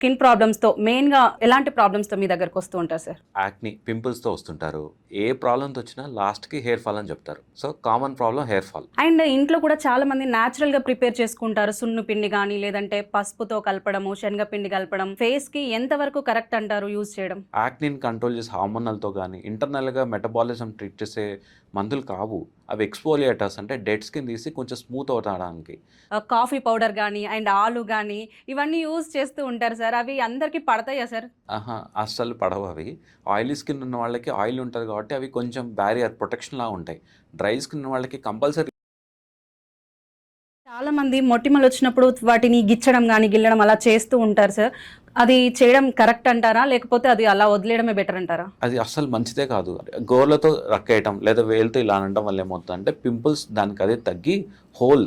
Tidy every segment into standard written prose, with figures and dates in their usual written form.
Skin ప్రాబ్లమ్స్‌తో మెయిన్‌గా ఎలాంటి ప్రాబ్లమ్స్‌తో మీ దగ్గరకు వస్తూ ఉంటారు సార్? యాక్ని, పింపుల్స్‌తో వస్తుంటారు. ఏ ప్రాబ్లమ్‌తో వచ్చినా లాస్ట్‌కి హెయిర్ ఫాల్ అని చెప్తారు. So, common problem hair fall. And ఇంట్లో కూడా చాలామంది నేచురల్‌గా ప్రిపేర్ చేసుకుంటారు. సున్ను పిండి గానీ, లేదంటే పసుపుతో కలపడము, శనగపిండి కలపడం. ఫేస్‌కి ఎంత వరకు కరెక్ట్ అంటారు యూజ్ చేయడం? యాక్నిని కంట్రోల్ చేసే హార్మోనల్‌తో గానీ, ఇంటర్నల్‌గా మెటబాలిజం ట్రీట్ చేసే మందులు కావు. అవి ఎక్స్‌ఫోలియేటర్స్ అంటే డెడ్ స్కిన్ తీసి కొంచెం స్మూత్ అవ్వడానికి. కాఫీ పౌడర్ గానీ, అండ్ ఆలు గానీ, ఇవన్నీ యూజ్ చేస్తూ ఉంటారు సార్. అవి అందరికి పడతాయా సార్? అహా! అస్సలు పడవవి. ఆయిలీ స్కిన్ ఉన్న వాళ్ళకి ఆయిల్ ఉంటది కాబట్టి అవి కొంచెం బ్యారియర్ ప్రొటెక్షన్‌లా ఉంటాయి. డ్రై స్కిన్ ఉన్న వాళ్ళకి కంపల్సరీ చాలామంది మొటిమలొచ్చినప్పుడు వాటిని గిచ్చడం గానీ, గిల్లడం అలా చేస్తూ ఉంటారు సార్. అది చేయడం కరెక్ట్ అంటారా? లేకపోతే అది అలా వదిలేయడమే బెటర్ అంటారా? అది అస్సలు మంచిదే కాదు. గోర్లతో రక్కేయటం లేదా వేలుతో ఇలా అనడం వల్ల ఏమవుతుందంటే పింపుల్స్ దానికదే తగ్గి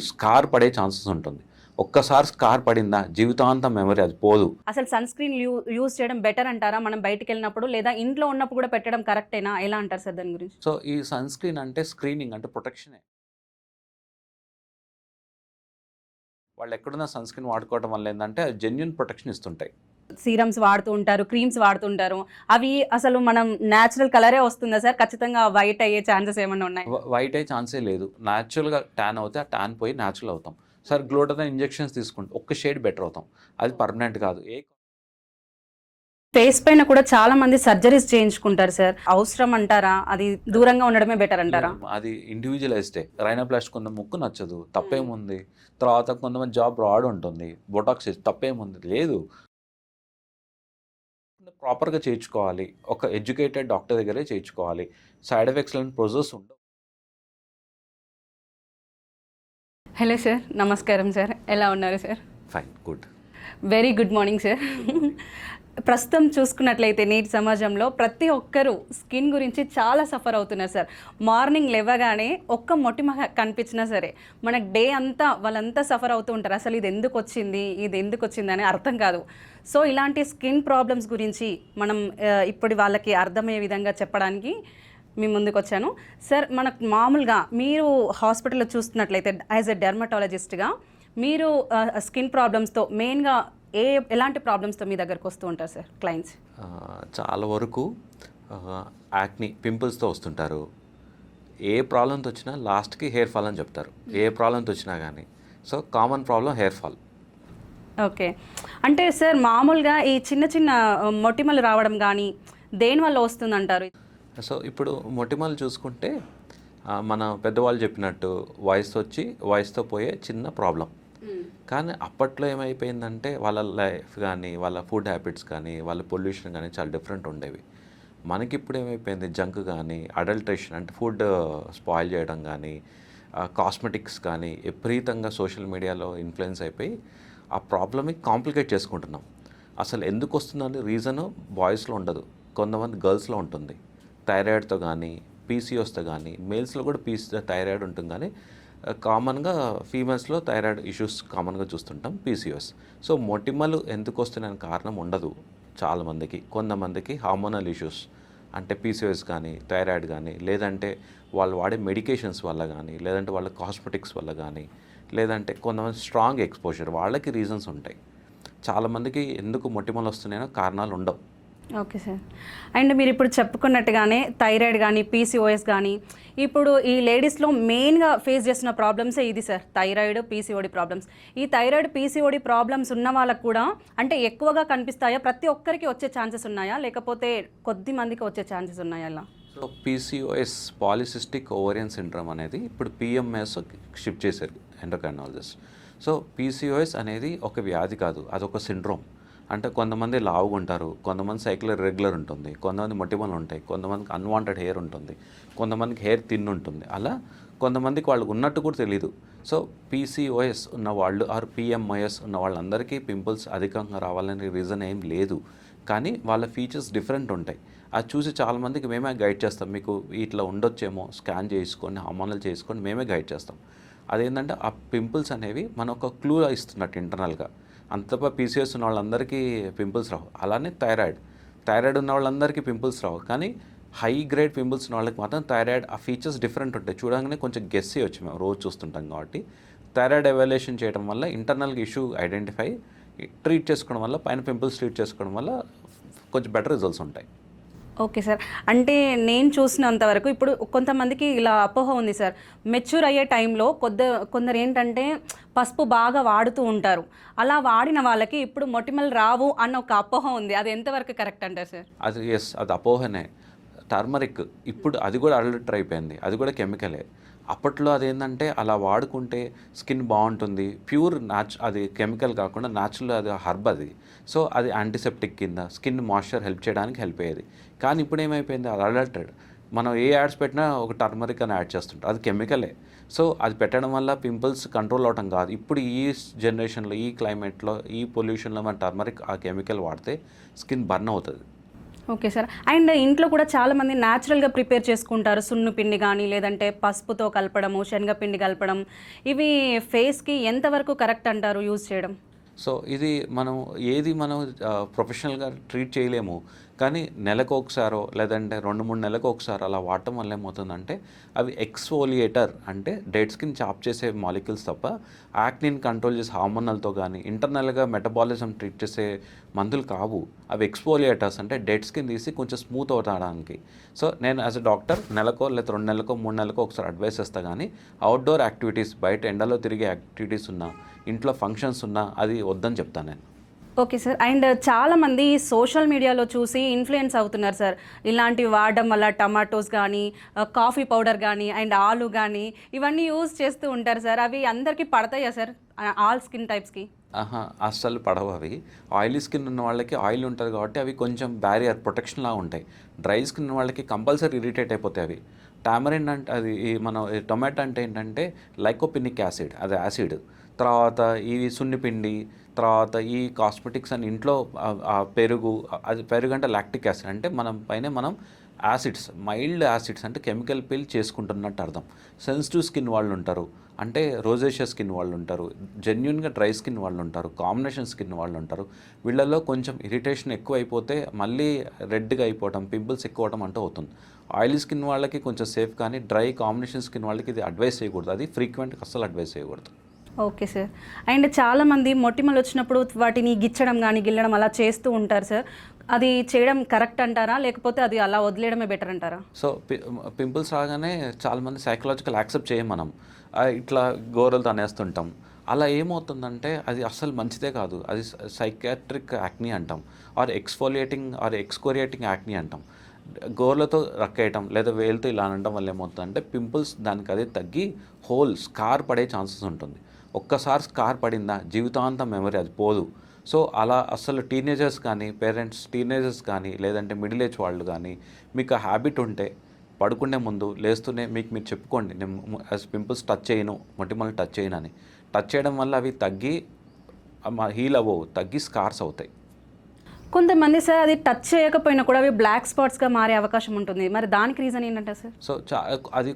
స్కార్ పడే ఛాన్సెస్ ఉంటుంది. ఒక్కసారి స్కార్ పడిందా జీవితాంతం మెమరీ అది పోదు. అసలు సన్ స్క్రీన్ యూజ్ చేయడం బెటర్ అంటారా? మనం బయటికెళ్ళినప్పుడు లేదా ఇంట్లో ఉన్నప్పుడు కూడా పెట్టడం కరెక్టేనా? ఎలా అంటారు సార్ దాని గురించి? సో, ఈ సన్ స్క్రీన్ అంటే స్క్రీనింగ్ అంటే ప్రొటెక్షనే. వాళ్ళెక్కడున్నా సన్ స్క్రీన్ వాడుకోవడం వల్ల ఏందంటే అది జెన్యూన్ ప్రొటెక్షన్ ఇస్తుంటాయి. సీరమ్స్ వాడుతూ ఉంటారు, క్రీమ్స్ వాడుతూ ఉంటారు. అవి అసలు మనం నేచురల్ కలరే వస్తుందా సార్? ఖచ్చితంగా వైట్ అయ్యే ఛాన్సెస్ ఏమన్నా ఉన్నాయా? వైట్ అయ్యే ఛాన్సే లేదు. న్యాచురల్‌గా టాన్ అవుతే ఆ టాన్ పోయి న్యాచురల్ అవుతాం. సరే గ్లూటాథైన్ ఇంజెక్షన్స్ తీసుకుంటే ఒక్క షేడ్ బెటర్ అవుతాం. అది పర్మనెంట్ కాదు. ఫేస్ పైన కూడా చాలా మంది సర్జరీస్ చేయించుకుంటారు సార్. అవసరం అంటారా? అది దూరంగా ఉండడమే బెటర్ అంటారా? అది ఇండివిజువలైజ్డే. రైనోప్లాస్టీ కొంత ముక్కు నచ్చదు. తప్పేముంది? తర్వాత కొంతమంది జాబ్ బ్రాడ్ ఉంటుంది. బొటాక్స్ తప్పేముంది? లేదు. ప్రాపర్‌గా చేయించుకోవాలి. ఒక ఎడ్యుకేటెడ్ డాక్టర్ దగ్గరే చేయించుకోవాలి. సైడ్ ఎఫెక్ట్స్ లాంటి ప్రొసెస్ ఉండవు. Hello sir. నమస్కారం సార్. ఎలా ఉన్నారు sir? Fine. Good. Very good morning sir. ప్రస్తుతం చూసుకున్నట్లయితే నేటి సమాజంలో ప్రతి ఒక్కరూ స్కిన్ గురించి చాలా సఫర్ అవుతున్నారు సార్. మార్నింగ్ లేవగానే ఒక్క మొటిమ కనిపించినా సరే మనకు డే అంతా వాళ్ళంతా సఫర్ అవుతూ ఉంటారు. అసలు ఇది ఎందుకు వచ్చింది, ఇది ఎందుకు వచ్చింది అని అర్థం కాదు. సో ఇలాంటి స్కిన్ ప్రాబ్లమ్స్ గురించి మనం ఇప్పుడు వాళ్ళకి అర్థమయ్యే విధంగా చెప్పడానికి మీ ముందుకు వచ్చాను సార్. మనకు మామూలుగా మీరు హాస్పిటల్లో చూస్తున్నట్లయితే యాజ్ ఎ డెర్మటాలజిస్ట్గా మీరు స్కిన్ ప్రాబ్లమ్స్తో మెయిన్గా ఎలాంటి ప్రాబ్లమ్స్తో మీ దగ్గరకు వస్తూ ఉంటారు సార్ క్లయింట్స్? చాలా వరకు యాక్ని, పింపుల్స్‌తో వస్తుంటారు. ఏ ప్రాబ్లమ్‌తో వచ్చినా లాస్ట్‌కి హెయిర్ ఫాల్ అని చెప్తారు. ఏ ప్రాబ్లమ్‌తో వచ్చినా గానీ. So, common problem hair fall. Okay. అంటే సార్ మామూలుగా ఈ చిన్న చిన్న మొటిమలు రావడం కానీ దేనివల్ల వస్తుందంటారు? సో, ఇప్పుడు మొటిమలు చూసుకుంటే మన పెద్దవాళ్ళు చెప్పినట్టు వయసుతో పోయే చిన్న ప్రాబ్లం. కానీ అప్పట్లో ఏమైపోయిందంటే వాళ్ళ లైఫ్ కానీ, వాళ్ళ ఫుడ్ హ్యాబిట్స్ కానీ, వాళ్ళ పొల్యూషన్ కానీ చాలా డిఫరెంట్ ఉండేవి. మనకిప్పుడు ఏమైపోయింది జంక్ కానీ, అడల్ట్రేషన్ అంటే ఫుడ్ స్పాయిల్ చేయడం కానీ, కాస్మెటిక్స్ కానీ విపరీతంగా సోషల్ మీడియాలో ఇన్ఫ్లుయెన్స్ అయిపోయి ఆ ప్రాబ్లమ్ని కాంప్లికేట్ చేసుకుంటున్నాం. అసలు ఎందుకు వస్తుందని రీజను బాయ్స్లో ఉండదు, కొంతమంది గర్ల్స్లో ఉంటుంది. థైరాయిడ్తో కానీ, పీసీఓస్తో కానీ, మేల్స్లో కూడా థైరాయిడ్ ఉంటుంది కానీ కామన్గా ఫీమేల్స్లో థైరాయిడ్ ఇష్యూస్ కామన్గా చూస్తుంటాం, పీసీఓఎస్. సో మొటిమలు ఎందుకు వస్తున్నాయని కారణం ఉండదు చాలామందికి. కొంతమందికి హార్మోనల్ ఇష్యూస్ అంటే పీసీఓఎస్ కానీ, థైరాయిడ్ కానీ, లేదంటే వాళ్ళు వాడే మెడికేషన్స్ వల్ల కానీ, లేదంటే వాళ్ళ కాస్మెటిక్స్ వల్ల కానీ, లేదంటే కొంతమంది స్ట్రాంగ్ ఎక్స్పోజర్ వాళ్ళకి రీజన్స్ ఉంటాయి. చాలామందికి ఎందుకు మొటిమలు వస్తున్నాయో కారణాలు ఉండవు. Okay sir. అండ్ మీరు ఇప్పుడు చెప్పుకున్నట్టుగానే థైరాయిడ్ కానీ, పీసీఓఎస్ కానీ ఇప్పుడు ఈ లేడీస్లో మెయిన్గా ఫేస్ చేస్తున్న ప్రాబ్లమ్సే ఇది సార్, థైరాయిడ్, పీసీఓడి ప్రాబ్లమ్స్. ఈ థైరాయిడ్, పీసీఓడి ప్రాబ్లమ్స్ ఉన్న వాళ్ళకు కూడా అంటే ఎక్కువగా కనిపిస్తాయా? ప్రతి ఒక్కరికి వచ్చే ఛాన్సెస్ ఉన్నాయా? లేకపోతే కొద్ది మందికి వచ్చే ఛాన్సెస్ ఉన్నాయా అలా? So PCOS polycystic ovarian syndrome అనేది ఇప్పుడు పిఎంఎస్ షిఫ్ట్ చేశారు ఎండోక్రైనాలజిస్ట్. సో పీసీఓఎస్ అనేది ఒక వ్యాధి కాదు, అదొక సిండ్రోమ్. అంటే కొంతమంది లావుగా ఉంటారు, కొంతమంది సైకిల్ రెగ్యులర్ ఉంటుంది, కొంతమంది మొటిమలు ఉంటాయి, కొంతమందికి అన్వాంటెడ్ హెయిర్ ఉంటుంది, కొంతమందికి హెయిర్ థిన్ ఉంటుంది. అలా కొంతమందికి వాళ్ళకు ఉన్నట్టు కూడా తెలీదు. సో పీసీఓఎస్ ఉన్న వాళ్ళు ఆర్ పిఎంఐఎస్ ఉన్న వాళ్ళందరికీ పింపుల్స్ అధికంగా రావాలనే రీజన్ ఏం లేదు. కానీ వాళ్ళ ఫీచర్స్ డిఫరెంట్ ఉంటాయి. అది చూసి చాలామందికి మేమే గైడ్ చేస్తాం, మీకు ఇట్లా ఉండొచ్చేమో స్కాన్ చేసుకొని హార్మోనల్ చేసుకొని మేమే గైడ్ చేస్తాం. అదేంటంటే ఆ పింపుల్స్ అనేవి మన ఒక క్లూ ఇస్తున్నట్టు ఇంటర్నల్గా. అంతపా పీసీఎస్ ఉన్న వాళ్ళందరికీ పింపుల్స్ రావు. అలానే థైరాయిడ్ ఉన్న వాళ్ళందరికీ పింపుల్స్ రావు. కానీ హై గ్రేడ్ పింపుల్స్ ఉన్న వాళ్ళకి మాత్రం థైరాయిడ్ ఆ ఫీచర్స్ డిఫరెంట్ ఉంటాయి. చూడగానే కొంచెం గెస్ చేయొచ్చు, మేము రోజు చూస్తుంటాం కాబట్టి. థైరాయిడ్ ఎవాల్యుయేషన్ చేయడం వల్ల ఇంటర్నల్గా ఇష్యూ ఐడెంటిఫై ట్రీట్ చేసుకోవడం వల్ల, పైన పింపుల్స్ ట్రీట్ చేసుకోవడం వల్ల కొంచెం బెటర్ రిజల్ట్స్ ఉంటాయి. Okay sir. అంటే నేను చూసినంత వరకు ఇప్పుడు కొంతమందికి ఇలా అపోహ ఉంది సార్. మెచ్యూర్ అయ్యే టైంలో కొందరు ఏంటంటే పసుపు బాగా వాడుతూ ఉంటారు. అలా వాడిన వాళ్ళకి ఇప్పుడు మొటిమలు రావు అన్న ఒక అపోహ ఉంది. అది ఎంతవరకు కరెక్ట్ అంటారు సార్? అది అపోహనే. టర్మరిక్ ఇప్పుడు అది కూడా అడల్టర్ అయిపోయింది, అది కూడా కెమికలే. అప్పట్లో అదేంటంటే అలా వాడుకుంటే స్కిన్ బాగుంటుంది, ప్యూర్ అది కెమికల్ కాకుండా న్యాచురల్, అది హర్బ్ అది. సో అది యాంటీసెప్టిక్ కింద స్కిన్ మాయిశ్చర్ హెల్ప్ చేయడానికి హెల్ప్ అయ్యేది. కానీ ఇప్పుడు ఏమైపోయింది, అది అడల్టెడ్. మనం ఏ యాడ్స్ పెట్టినా ఒక టర్మరిక్ అని యాడ్ చేస్తుంటాం, అది కెమికలే. సో అది పెట్టడం వల్ల పింపుల్స్ కంట్రోల్ అవడం కాదు. ఇప్పుడు ఈ జనరేషన్లో, ఈ క్లైమేట్లో, ఈ పొల్యూషన్లో మన టర్మరిక్ ఆ కెమికల్ వాడితే స్కిన్ బర్న్ అవుతుంది. Okay sir. అండ్ ఇంట్లో కూడా చాలామంది న్యాచురల్గా ప్రిపేర్ చేసుకుంటారు. సున్ను పిండి కానీ, లేదంటే పసుపుతో కలపడము, శనగపిండి కలపడం. ఇవి ఫేస్కి ఎంతవరకు కరెక్ట్ అంటారు యూజ్ చేయడం? సో ఇది మనం ప్రొఫెషనల్గా ట్రీట్ చేయలేము, కానీ నెలకు ఒకసారో లేదంటే 2-3 నెలలకు ఒకసారి అలా వాడటం వల్ల ఏమవుతుందంటే అవి ఎక్స్ఫోలియేటర్, అంటే డెడ్ స్కిన్ చాప్ చేసే మాలిక్యూల్స్ తప్ప యాక్నిని కంట్రోల్ చేసే హార్మోనల్తో కానీ ఇంటర్నల్గా మెటబాలిజం ట్రీట్ చేసే మందులు కావు. అవి ఎక్స్ఫోలియేటర్స్, అంటే డెడ్ స్కిన్ తీసి కొంచెం స్మూత్ అవడానికి. సో నేను యాజ్ అ డాక్టర్ నెలకో లేదా 2 నెలలకో 3 నెలలకో ఒకసారి అడ్వైస్ చేస్తాను. కానీ అవుట్డోర్ యాక్టివిటీస్, బయట ఎండలో తిరిగే యాక్టివిటీస్ ఉన్నా, ఇంట్లో ఫంక్షన్స్ ఉన్నా అది వద్దని చెప్తాను నేను. Okay sir. అండ్ చాలామంది సోషల్ మీడియాలో చూసి ఇన్ఫ్లుయెన్స్ అవుతున్నారు సార్. ఇలాంటివి వాడడం వల్ల టమాటోస్ కానీ, కాఫీ పౌడర్ కానీ, అండ్ ఆలు కానీ ఇవన్నీ యూజ్ చేస్తూ ఉంటారు సార్. అవి అందరికీ పడతాయా సార్, ఆల్ స్కిన్ టైప్స్కి? అస్సలు పడవు అవి. ఆయిలీ స్కిన్ ఉన్న వాళ్ళకి ఆయిల్ ఉంటుంది కాబట్టి అవి కొంచెం బ్యారియర్, ప్రొటెక్షన్ లాగా ఉంటాయి. డ్రై స్కిన్ ఉన్న వాళ్ళకి కంపల్సరీ ఇరిటేట్ అయిపోతాయి అవి. టామరిన్ అంటే అది టొమాటో అంటే ఏంటంటే లైకోపినిక్ యాసిడ్, అది యాసిడ్. తర్వాత ఈ సున్నిపిండి, తర్వాత ఈ కాస్మెటిక్స్ అని ఇంట్లో పెరుగు, అది పెరుగు అంటే లాక్టిక్ యాసిడ్, అంటే మనం యాసిడ్స్, మైల్డ్ యాసిడ్స్, అంటే కెమికల్ పిల్ చేసుకుంటున్నట్టు అర్థం. సెన్సిటివ్ స్కిన్ వాళ్ళు ఉంటారు, అంటే రోజేషియా స్కిన్ వాళ్ళు ఉంటారు, జెన్యున్గా డ్రై స్కిన్ వాళ్ళు ఉంటారు, కాంబినేషన్ స్కిన్ వాళ్ళు ఉంటారు. వీళ్ళల్లో కొంచెం ఇరిటేషన్ ఎక్కువ అయిపోతే మళ్ళీ రెడ్గా అయిపోవడం, పింపుల్స్ ఎక్కువ అవడం అంటూ అవుతుంది. ఆయిలీ స్కిన్ వాళ్ళకి కొంచెం సేఫ్, కానీ డ్రై కాంబినేషన్ స్కిన్ వాళ్ళకి ఇది అడ్వైస్ చేయకూడదు, అది ఫ్రీక్వెంట్గా అస్సలు అడ్వైస్ చేయకూడదు. Okay sir. అండ్ చాలామంది మొటిమలు వచ్చినప్పుడు వాటిని గిచ్చడం కానీ, గిల్లడం అలా చేస్తూ ఉంటారు సార్. అది చేయడం కరెక్ట్ అంటారా, లేకపోతే అది అలా వదిలేయడమే బెటర్ అంటారా? సో పింపుల్స్ రాగానే చాలామంది సైకలాజికల్ యాక్సెప్ట్ చేయం మనం, ఇట్లా గోరలు తనేస్తుంటాం. అలా ఏమవుతుందంటే అది అస్సలు మంచిదే కాదు. అది సైకాట్రిక్ యాక్నీ అంటాం, ఆర్ ఎక్స్ఫోలియేటింగ్ ఆర్ ఎక్స్కోరియేటింగ్ యాక్నీ అంటాం. గోర్లతో రక్కేయటం లేదా వేలుతో ఇలా అనడం వల్ల ఏమవుతుందంటే పింపుల్స్ దానికి అదే తగ్గి స్కార్ పడే ఛాన్సెస్ ఉంటుంది. ఒక్కసారి స్కార్ పడిందా జీవితాంతం మెమరీ, అది పోదు. సో అలా అసలు టీనేజర్స్ కానీ, టీనేజర్స్ కానీ, లేదంటే మిడిల్ ఏజ్ వాళ్ళు కానీ, మీకు ఆ హ్యాబిట్ ఉంటే పడుకునే ముందు లేస్తూనే మీరు చెప్పుకోండి, నేను పింపుల్స్ టచ్ చేయను, మొటిమలు టచ్ చేయను అని. టచ్ చేయడం వల్ల అవి తగ్గి హీల్ అవ్వవు, తగ్గి స్కార్స్ అవుతాయి. కొంతమంది సార్ అది టచ్ చేయకపోయినా కూడా అవి బ్లాక్ స్పాట్స్గా మారే అవకాశం ఉంటుంది. మరి దానికి రీజన్ ఏంటంటే సార్? సో అది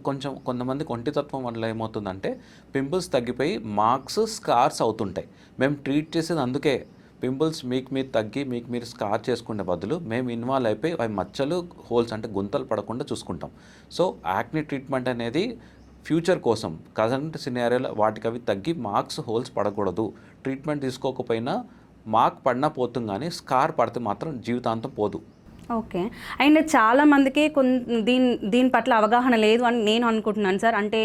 కొంతమందికి ఒంటితత్వం వల్ల ఏమవుతుందంటే పింపుల్స్ తగ్గిపోయి మార్క్స్, స్కార్స్ అవుతుంటాయి. మేము ట్రీట్ చేసేది అందుకే. పింపుల్స్ మీరు తగ్గి మీరు స్కార్ చేసుకునే బదులు మేము ఇన్వాల్వ్ అయిపోయి అవి మచ్చలు, హోల్స్ అంటే గుంతలు పడకుండా చూసుకుంటాం. సో యాక్నీ ట్రీట్మెంట్ అనేది ఫ్యూచర్ కోసం, కరెంట్ సినారియోలో వాటికి అవి తగ్గి మార్క్స్, హోల్స్ పడకూడదు. ట్రీట్మెంట్ తీసుకోకపోయినా మార్క్ పడినా పోతుంది, కానీ స్కార్ పడితే మాత్రం జీవితాంతం పోదు. ఓకే. అండ్ చాలామందికి దీని పట్ల అవగాహన లేదు అని నేను అనుకుంటున్నాను సార్. అంటే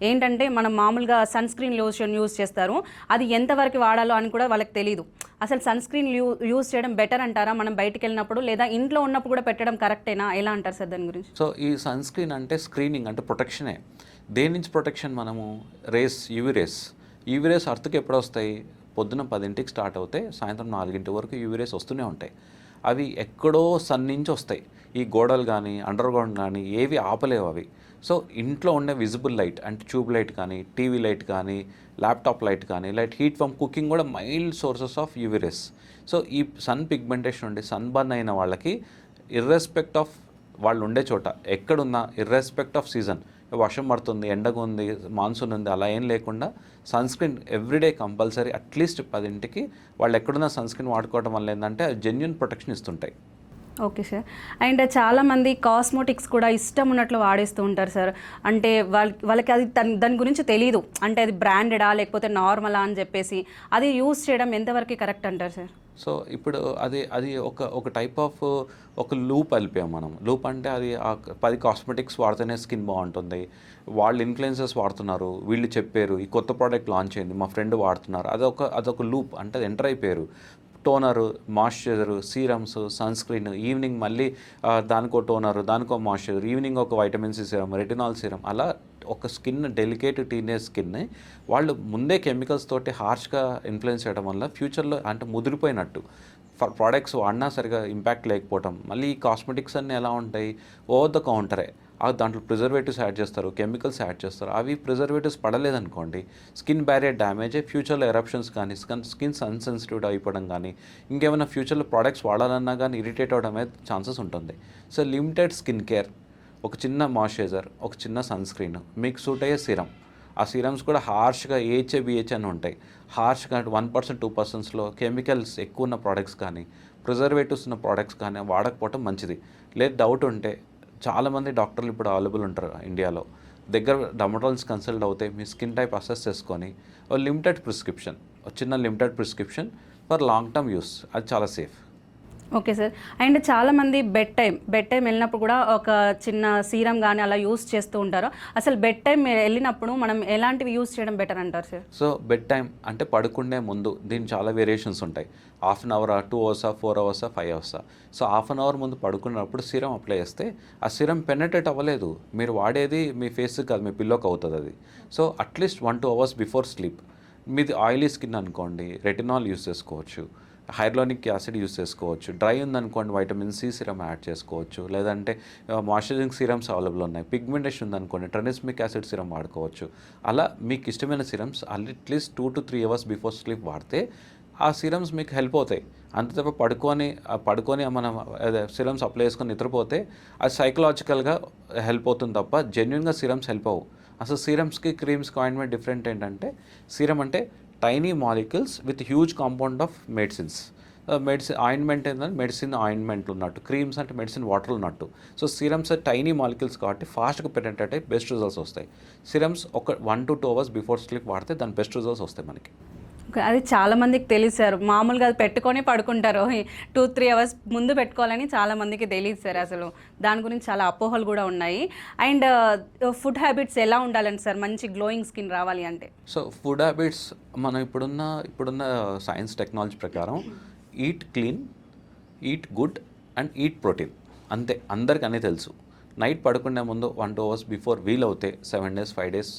ఏంటంటే మనం మామూలుగా సన్ స్క్రీన్ లోషన్ యూజ్ చేస్తారు, అది ఎంతవరకు వాడాలో అని కూడా వాళ్ళకి తెలియదు. అసలు సన్ స్క్రీన్ యూజ్ చేయడం బెటర్ అంటారా మనం బయటికి వెళ్ళినప్పుడు, లేదా ఇంట్లో ఉన్నప్పుడు కూడా పెట్టడం కరెక్టేనా, ఎలా అంటారు సార్ దాని గురించి? సో ఈ సన్ స్క్రీన్ అంటే స్క్రీనింగ్ అంటే ప్రొటెక్షనే. దేని నుంచి ప్రొటెక్షన్? మనము యూవీ రేస్ అర్త్కి ఎప్పుడు వస్తాయి? పొద్దున 10ంటికి స్టార్ట్ అవుతాయి, సాయంత్రం 4 వరకు యూవీ రేస్ వస్తూనే ఉంటాయి. అవి ఎక్కడో సన్ నుంచి వస్తాయి. ఈ గోడలు కానీ, అండర్ గ్రౌండ్ కానీ ఏవి ఆపలేవు అవి. సో ఇంట్లో ఉండే విజిబుల్ లైట్ అంటే ట్యూబ్ లైట్ కానీ, టీవీ లైట్ కానీ, ల్యాప్టాప్ లైట్ కానీ, హీట్ ఫ్రమ్ కుకింగ్ కూడా mild sources of UV rays. So ఈ సన్ పిగ్మెంటేషన్ ఉండి సన్ బర్న్ అయిన వాళ్ళకి ఇర్రెస్పెక్ట్ ఆఫ్ వాళ్ళు ఉండే చోట ఎక్కడున్నా, ఇర్రెస్పెక్ట్ ఆఫ్ సీజన్, వర్షం పడుతుంది, ఎండగా ఉంది, మాన్సూన్ ఉంది, అలా ఏం లేకుండా sunscreen everyday compulsory at least 10ంటికి వాళ్ళు ఎక్కడున్న సన్ స్క్రీన్ వాడుకోవడం వల్ల ఏంటంటే అది జెన్యున్ ప్రొటెక్షన్ ఇస్తుంటాయి. Okay sir. అండ్ చాలామంది కాస్మోటిక్స్ కూడా ఇష్టం ఉన్నట్లు వాడేస్తూ ఉంటారు సార్. అంటే వాళ్ళకి అది దాని గురించి తెలీదు. అంటే అది బ్రాండెడా లేకపోతే నార్మలా అని చెప్పేసి అది యూస్ చేయడం ఎంతవరకు కరెక్ట్ అంటారు సార్? సో ఇప్పుడు అది ఒక టైప్ ఆఫ్ ఒక లూప్ వెళ్ళిపోయాం మనం. లూప్ అంటే అది 10 కాస్మెటిక్స్ వాడితేనే స్కిన్ బాగుంటుంది, వాళ్ళు ఇన్ఫ్లుయెన్సర్స్ వాడుతున్నారు, వీళ్ళు చెప్పారు ఈ కొత్త ప్రోడక్ట్ లాంచ్ అయింది, మా ఫ్రెండ్ వాడుతున్నారు, అదొక లూప్. అంటే అది ఎంటర్ అయిపోయారు. Toner, moisturiser, serums, sunscreen, evening మళ్ళీ దానికో టోనరు, దానికో మాయిశ్చరైజర్, ఈవినింగ్ ఒక vitamin C serum, retinol serum, అలా ఒక స్కిన్ డెలికేట్ టీనేజ్ స్కిన్ని వాళ్ళు ముందే కెమికల్స్ తోటి హార్ష్గా ఇన్ఫ్లుయెన్స్ చేయడం వల్ల ఫ్యూచర్లో అంటే ముదిరిపోయినట్టు ప్రోడక్ట్స్ వాడినా సరిగా ఇంపాక్ట్ లేకపోవటం. మళ్ళీ ఈ కాస్మెటిక్స్ అన్నీ ఎలా ఉంటాయి, ఓవర్ ద కౌంటరే. దాంట్లో ప్రిజర్వేటివ్స్ యాడ్ చేస్తారు, కెమికల్స్ యాడ్ చేస్తారు. అవి ప్రిజర్వేటివ్స్ పడలేదనుకోండి, స్కిన్ బ్యారియర్ డ్యామేజ్ అయ్యి ఫ్యూచర్లో ఎరప్షన్స్ కానీ స్కిన్ అన్సెన్సిటివ్ అయిపోవడం కానీ ఇంకేమైనా ఫ్యూచర్లో ప్రోడక్ట్స్ వాడాలన్నా కానీ ఇరిటేట్ అవ్వడం అనేది ఛాన్సెస్ ఉంటుంది. సో లిమిటెడ్ స్కిన్ కేర్, ఒక చిన్న మాయిశ్చరైజర్, ఒక చిన్న సన్ స్క్రీన్, మీకు సూట్ అయ్యే సీరం. ఆ సీరమ్స్ కూడా హార్ష్గా ఏహెచ్ఏబిహెచ్ అని ఉంటాయి. హార్ష్గా 1%, 2%లో కెమికల్స్ ఎక్కువ ఉన్న ప్రోడక్ట్స్ కానీ ప్రిజర్వేటివ్స్ ఉన్న ప్రోడక్ట్స్ కానీ వాడకపోవటం మంచిది. లేదు డౌట్ ఉంటే చాలామంది డాక్టర్లు ఇప్పుడు అవైలబుల్ ఉంటారు ఇండియాలో. దగ్గర డర్మటాలజిస్ట్ కన్సల్ట్ అవుతే మీ స్కిన్ టైప్ అసెస్ చేసుకొని ఒక చిన్న limited prescription for long term use, అది చాలా సేఫ్. Okay sir. అండ్ చాలామంది బెడ్ టైం వెళ్ళినప్పుడు కూడా ఒక చిన్న సీరం కానీ అలా యూస్ చేస్తూ ఉంటారు. అసలు బెడ్ టైం వెళ్ళినప్పుడు మనం ఎలాంటివి యూస్ చేయడం బెటర్ అంటారు సార్? సో బెడ్ టైం అంటే పడుకునే ముందు దీని చాలా వేరియేషన్స్ ఉంటాయి. 1/2 అవరా, 2 అవర్సా, 4 అవర్సా, 5 అవర్సా. సో 1/2 అవర్ ముందు పడుకున్నప్పుడు సీరం అప్లై చేస్తే ఆ సీరం పెనట్రేట్ అవ్వలేదు, మీరు వాడేది మీ ఫేస్కి కాదు మీ పిల్లోకి అవుతుంది అది. So at least 1-2 hours before sleep. మీది ఆయిలీ స్కిన్ అనుకోండి, రెటినాల్ యూస్ చేసుకోవచ్చు, హైర్లోనిక్ యాసిడ్ యూస్ చేసుకోవచ్చు. డ్రై ఉందనుకోండి వైటమిన్ సి సీరం యాడ్ చేసుకోవచ్చు, లేదంటే మాయిశ్చరైజింగ్ సీరమ్స్ అవైలబుల్ ఉన్నాయి. పిగ్మెంటేషన్ ఉందనుకోండి ట్రెనిస్మిక్ యాసిడ్ సీరం వాడుకోవచ్చు. అలా మీకు ఇష్టమైన serums at least 2-3 hours before sleep వాడితే ఆ సీరమ్స్ మీకు హెల్ప్ అవుతాయి. అంతే తప్ప పడుకొని మనం సీరమ్స్ అప్లై చేసుకొని నిద్రపోతే అది సైకలాజికల్గా హెల్ప్ అవుతుంది తప్ప జెన్యున్గా సీరమ్స్ హెల్ప్ అవ్వు. అసలు సీరమ్స్కి క్రీమ్స్కి ఆయింట్మెంట్ డిఫరెంట్ ఏంటంటే, సీరం అంటే tiny molecules with huge compound of medicines. Ointment ఏంటంటే మెడిసిన్ ఆయింట్మెంట్ ఉన్నట్టు, క్రీమ్స్ అంటే మెడిసిన్ వాటర్ ఉన్నట్టు. సో సీరమ్స్ టైనీ మాలిక్యూల్స్ కాబట్టి ఫాస్ట్గా పెనెట్రేట్ అయ్యి బెస్ట్ రిజల్ట్స్ వస్తాయి. సీరమ్స్ ఒక 1-2 అవర్స్ బిఫోర్ స్లీప్ వాడితే దాని బెస్ట్ రిజల్ట్స్ వస్తాయి మనకి. అది చాలామందికి తెలియదు సార్. మామూలుగా అది పెట్టుకొని పడుకుంటారు. 2-3 అవర్స్ ముందు పెట్టుకోవాలని చాలామందికి తెలియదు సార్. అసలు దాని గురించి చాలా అపోహలు కూడా ఉన్నాయి. అండ్ ఫుడ్ హ్యాబిట్స్ ఎలా ఉండాలండి సార్ మంచి గ్లోయింగ్ స్కిన్ రావాలి అంటే? సో ఫుడ్ హ్యాబిట్స్ మనం ఇప్పుడున్న సైన్స్ టెక్నాలజీ ప్రకారం eat clean, eat good and eat protein, అంతే. అందరికి అన్నీ తెలుసు. నైట్ పడుకునే ముందు 1-2 అవర్స్ బిఫోర్ వీలవుతే 7 days 5 days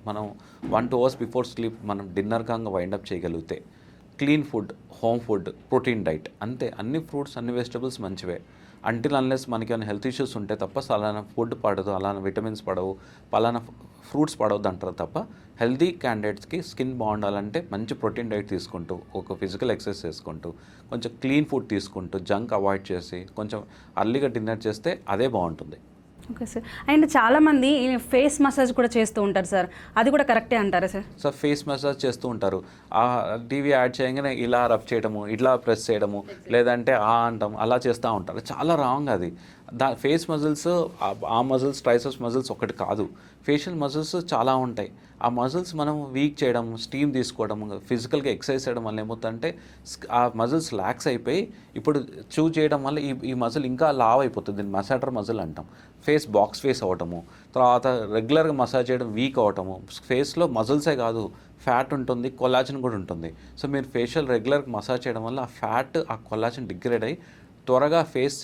మనం 1-2 అవర్స్ బిఫోర్ స్లీప్ మనం డిన్నర్ కాగా వైండప్ చేయగలిగితే clean food, home food, protein diet, అంతే. అన్ని ఫ్రూట్స్ అన్ని వెజిటబుల్స్ మంచివే. అంటిల్ అన్లెస్ మనకి ఏమైనా హెల్త్ ఇష్యూస్ ఉంటే తప్ప అలానా ఫుడ్ పడదు, అలానా విటమిన్స్ పడవు, పలానా ఫ్రూట్స్ పడవద్దు అంటారు తప్ప. హెల్దీ క్యాండిడేట్స్కి స్కిన్ బాగుండాలంటే మంచి ప్రోటీన్ డైట్ తీసుకుంటూ, ఒక ఫిజికల్ ఎక్సర్సైజ్ చేసుకుంటూ, కొంచెం క్లీన్ ఫుడ్ తీసుకుంటూ, జంక్ అవాయిడ్ చేసి కొంచెం అర్లీగా డిన్నర్ చేస్తే అదే బాగుంటుంది. Okay sir. అండ్ చాలామంది ఫేస్ మసాజ్ కూడా చేస్తూ ఉంటారు సార్, అది కూడా కరెక్టే అంటారా సార్? సో ఫేస్ మసాజ్ చేస్తూ ఉంటారు. టీవీ యాడ్ చేయగానే ఇలా రబ్ చేయడము, ఇలా ప్రెస్ చేయడము, లేదంటే అంటాం, అలా చేస్తూ ఉంటారు. చాలా రాంగ్ అది. ఫేస్ మజిల్స్, ఆ మజిల్స్ ట్రైసెప్స్ మజిల్స్ ఒకటి కాదు, ఫేషియల్ మజిల్స్ చాలా ఉంటాయి. ఆ మజిల్స్ మనం వీక్ చేయడం, స్టీమ్ తీసుకోవడం, ఫిజికల్గా ఎక్సర్సైజ్ చేయడం వల్ల ఏమవుతుందంటే ఆ మజిల్స్ ల్యాక్స్ అయిపోయి ఇప్పుడు చూ చేయడం వల్ల ఈ మజిల్ ఇంకా లావ్ అయిపోతుంది. దీన్ని మసాటర్ మజిల్ అంటాం. ఫేస్ బాక్స్ ఫేస్ అవ్వటము, తర్వాత రెగ్యులర్గా మసాజ్ చేయడం వీక్ అవ్వటము. ఫేస్లో మజిల్సే కాదు ఫ్యాట్ ఉంటుంది, కొల్లాజన్ కూడా ఉంటుంది. సో మీరు ఫేషియల్ రెగ్యులర్గా మసాజ్ చేయడం వల్ల ఆ ఫ్యాట్, ఆ కొల్లాజన్ డిగ్రేడ్ అయ్యి త్వరగా ఫేస్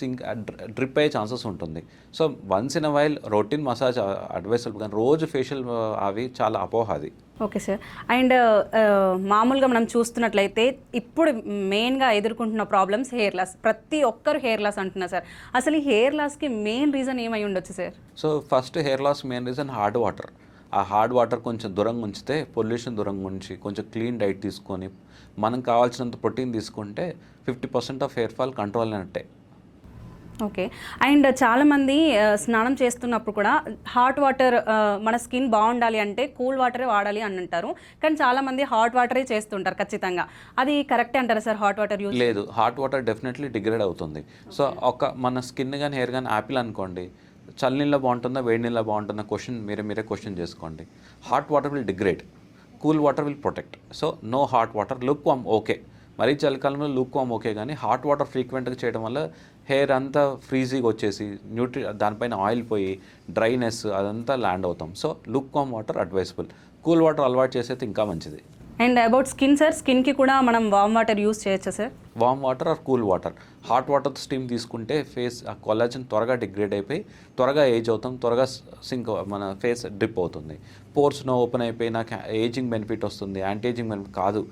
డ్రిప్ అయ్యే ఛాన్సెస్ ఉంటుంది. So once in a while routine massage advisable, కానీ రోజు ఫేషియల్ అవి చాలా అపోహ అది. Okay sir. అండ్ మామూలుగా మనం చూస్తున్నట్లయితే ఇప్పుడు మెయిన్గా ఎదుర్కొంటున్న ప్రాబ్లమ్స్ హెయిర్ లాస్. ప్రతి ఒక్కరు హెయిర్ లాస్ అంటున్నారు సార్. అసలు ఈ హెయిర్ లాస్కి మెయిన్ రీజన్ ఏమై ఉండొచ్చు sir? So first hair loss main reason hard water. ఆ హార్డ్ వాటర్ కొంచెం దూరంగా ఉంచితే, పొల్యూషన్ దూరంగా ఉంచి, కొంచెం క్లీన్ డైట్ తీసుకొని, మనం కావాల్సినంత ప్రోటీన్ తీసుకుంటే 50% ఆఫ్ హెయిర్ ఫాల్ కంట్రోల్ అయినట్టే. ఓకే. అండ్ చాలామంది స్నానం చేస్తున్నప్పుడు కూడా హాట్ వాటర్ మన స్కిన్ బాగుండాలి అంటే కూల్ వాటరే వాడాలి అని అంటారు. కానీ చాలామంది హాట్ వాటరే చేస్తుంటారు ఖచ్చితంగా. అది కరెక్టే అంటారా సార్ హాట్ వాటర్ యూజ్? లేదు, హాట్ వాటర్ డెఫినెట్లీ డిగ్రేడ్ అవుతుంది. సో మన స్కిన్ కానీ హెయిర్ కానీ యాపిల్ అనుకోండి, చల్లనీళ్ళ బాగుంటుందా వేడి నీళ్ళ బాగుంటుందా క్వశ్చన్ మీరే క్వశ్చన్ చేసుకోండి. Hot water will degrade, cool water will protect. So no hot water. Look warm okay, మరీ చలికాలంలో లుక్ వామ్ ఓకే, కానీ హాట్ వాటర్ ఫ్రీక్వెంట్గా చేయడం వల్ల హెయిర్ అంతా ఫ్రీజీగా వచ్చేసి దానిపైన ఆయిల్ పోయి డ్రైనెస్ అదంతా ల్యాండ్ అవుతాం. So look warm water advisable. Cool water అలవాటు చేసేది ఇంకా మంచిది. అండ్ అబౌట్ స్కిన్ సార్, స్కిన్కి కూడా మనం వామ్ వాటర్ యూస్ చేయొచ్చా sir? Warm water or cool water. Hot water steam తీసుకుంటే ఫేస్ ఆ కొల్లాజన్ త్వరగా డిగ్రేడ్ అయిపోయి త్వరగా ఏజ్ అవుతాం, త్వరగా మన ఫేస్ డ్రిప్ అవుతుంది. పోర్స్ ఓపెన్ అయిపోయి నాకు ఏజింగ్ బెనిఫిట్ వస్తుంది, యాంటీ ఏజింగ్ బెనిఫిట్ కాదు.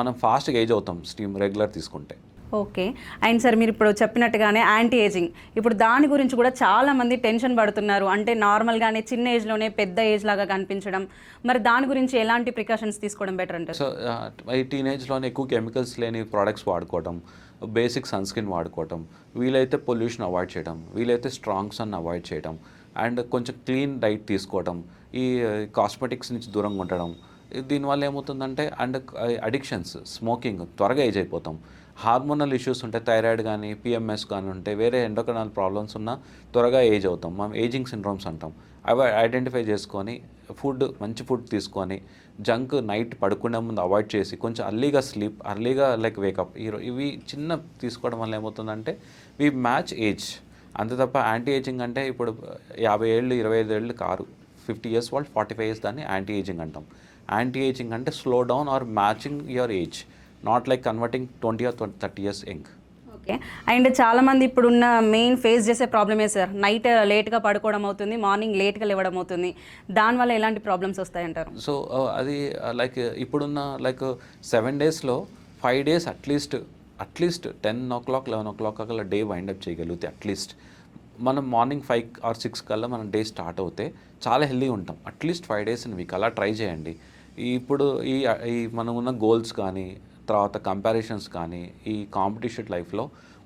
మనం ఫాస్ట్గా ఏజ్ అవుతాం స్టీమ్ రెగ్యులర్ తీసుకుంటే. ఓకే. అండ్ సార్ మీరు ఇప్పుడు చెప్పినట్టుగానే యాంటీ ఏజింగ్, ఇప్పుడు దాని గురించి కూడా చాలామంది టెన్షన్ పడుతున్నారు. అంటే నార్మల్గానే చిన్న ఏజ్లోనే పెద్ద ఏజ్ లాగా కనిపించడం, మరి దాని గురించి ఎలాంటి ప్రికాషన్స్ తీసుకోవడం బెటర్ అంటారు? సో ఈ టీనేజ్లోనే ఎక్కువ కెమికల్స్ లేని ప్రోడక్ట్స్ వాడుకోవడం, బేసిక్ సన్ స్క్రీన్ వాడుకోవటం, వీలైతే పొల్యూషన్ అవాయిడ్ చేయడం, వీలైతే స్ట్రాంగ్ సన్ అవాయిడ్ చేయడం, అండ్ కొంచెం క్లీన్ డైట్ తీసుకోవడం, ఈ కాస్మెటిక్స్ నుంచి దూరంగా ఉండడం. దీనివల్ల ఏమవుతుందంటే అండ్ అడిక్షన్స్, స్మోకింగ్, త్వరగా ఏజ్ అయిపోతాం. హార్మోనల్ ఇష్యూస్ ఉంటాయి, థైరాయిడ్ కానీ పిఎంఎస్ కానీ ఉంటే, వేరే ఎండోక్రైనల్ ప్రాబ్లమ్స్ ఉన్నా త్వరగా ఏజ్ అవుతాం. మనం ఏజింగ్ సిండ్రోమ్స్ అంటాం. అవి ఐడెంటిఫై చేసుకొని మంచి ఫుడ్ తీసుకొని, జంక్ నైట్ పడుకునే ముందు అవాయిడ్ చేసి, కొంచెం అర్లీగా స్లీప్, అర్లీగా వేకప్, ఇవి చిన్న తీసుకోవడం వల్ల ఏమవుతుందంటే వి మ్యాచ్ ఏజ్. అంతే తప్ప యాంటీ ఏజింగ్ అంటే ఇప్పుడు 50 ఏళ్ళు 25 ఏళ్ళు కారు, 50 ఇయర్స్ వాళ్ళు 45 ఇయర్స్ దాన్ని యాంటీ ఏజింగ్ అంటాం. యాంటీ ఏజింగ్ అంటే slow down are matching your age, not like converting 20 or 30 years young. Okay. And చాలామంది ఇప్పుడున్న మెయిన్ ఫేస్ చేసే ప్రాబ్లమే సార్, నైట్ లేట్గా పడుకోవడం అవుతుంది, మార్నింగ్ లేట్గా లేవడం అవుతుంది. దానివల్ల ఎలాంటి ప్రాబ్లమ్స్ వస్తాయంటారు? సో అది ఇప్పుడున్న 7 డేస్లో 5 డేస్ అట్లీస్ట్ 10 o'clock 11 o'clock కల్లా డే వైండప్ చేయగలిగితే, అట్లీస్ట్ మనం మార్నింగ్ 5 or 6 కల్లా మన డే స్టార్ట్ అవుతే చాలా హెల్దీగా ఉంటాం. అట్లీస్ట్ 5 days ఇన్ వీక్ అలా ట్రై చేయండి. ఇప్పుడు ఈ మనం ఉన్న గోల్స్ కానీ, తర్వాత కంపారిజన్స్ కానీ, ఈ కాంపిటీషన్ లైఫ్లో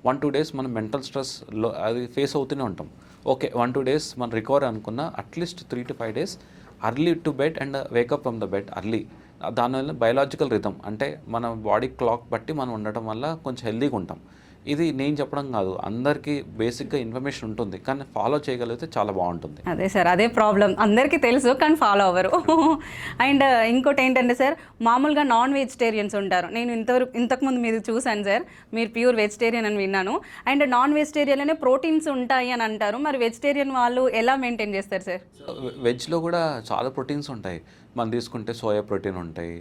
1-2 days మనం మెంటల్ స్ట్రెస్లో అది ఫేస్ అవుతూనే ఉంటాం. ఓకే, 1-2 days మనం రికవర్ అనుకున్న at least 3 to 5 days early to bed and wake up from the bed early. దానివల్ల బయలాజికల్ రిథమ్ అంటే మన బాడీ క్లాక్ బట్టి మనం ఉండటం వల్ల కొంచెం హెల్దీగా ఉంటాం. ఇది నేను చెప్పడం కాదు, అందరికీ బేసిక్గా ఇన్ఫర్మేషన్ ఉంటుంది, కానీ ఫాలో చేయగలిగితే చాలా బాగుంటుంది. అదే సార్, అదే ప్రాబ్లం, అందరికీ తెలుసు కానీ ఫాలో అవ్వరు. అండ్ ఇంకోటి ఏంటంటే సార్, మామూలుగా నాన్ వెజిటేరియన్స్ ఉంటారు. నేను ఇంతకుముందు మీరు చూశాను సార్, మీరు ప్యూర్ వెజిటేరియన్ అని విన్నాను. అండ్ నాన్ వెజిటేరియన్లోనే ప్రోటీన్స్ ఉంటాయి అని అంటారు. మరి వెజిటేరియన్ వాళ్ళు ఎలా మెయింటైన్ చేస్తారు సార్? వెజ్లో కూడా చాలా ప్రోటీన్స్ ఉంటాయి. మనం తీసుకుంటే సోయా ప్రోటీన్ ఉంటాయి,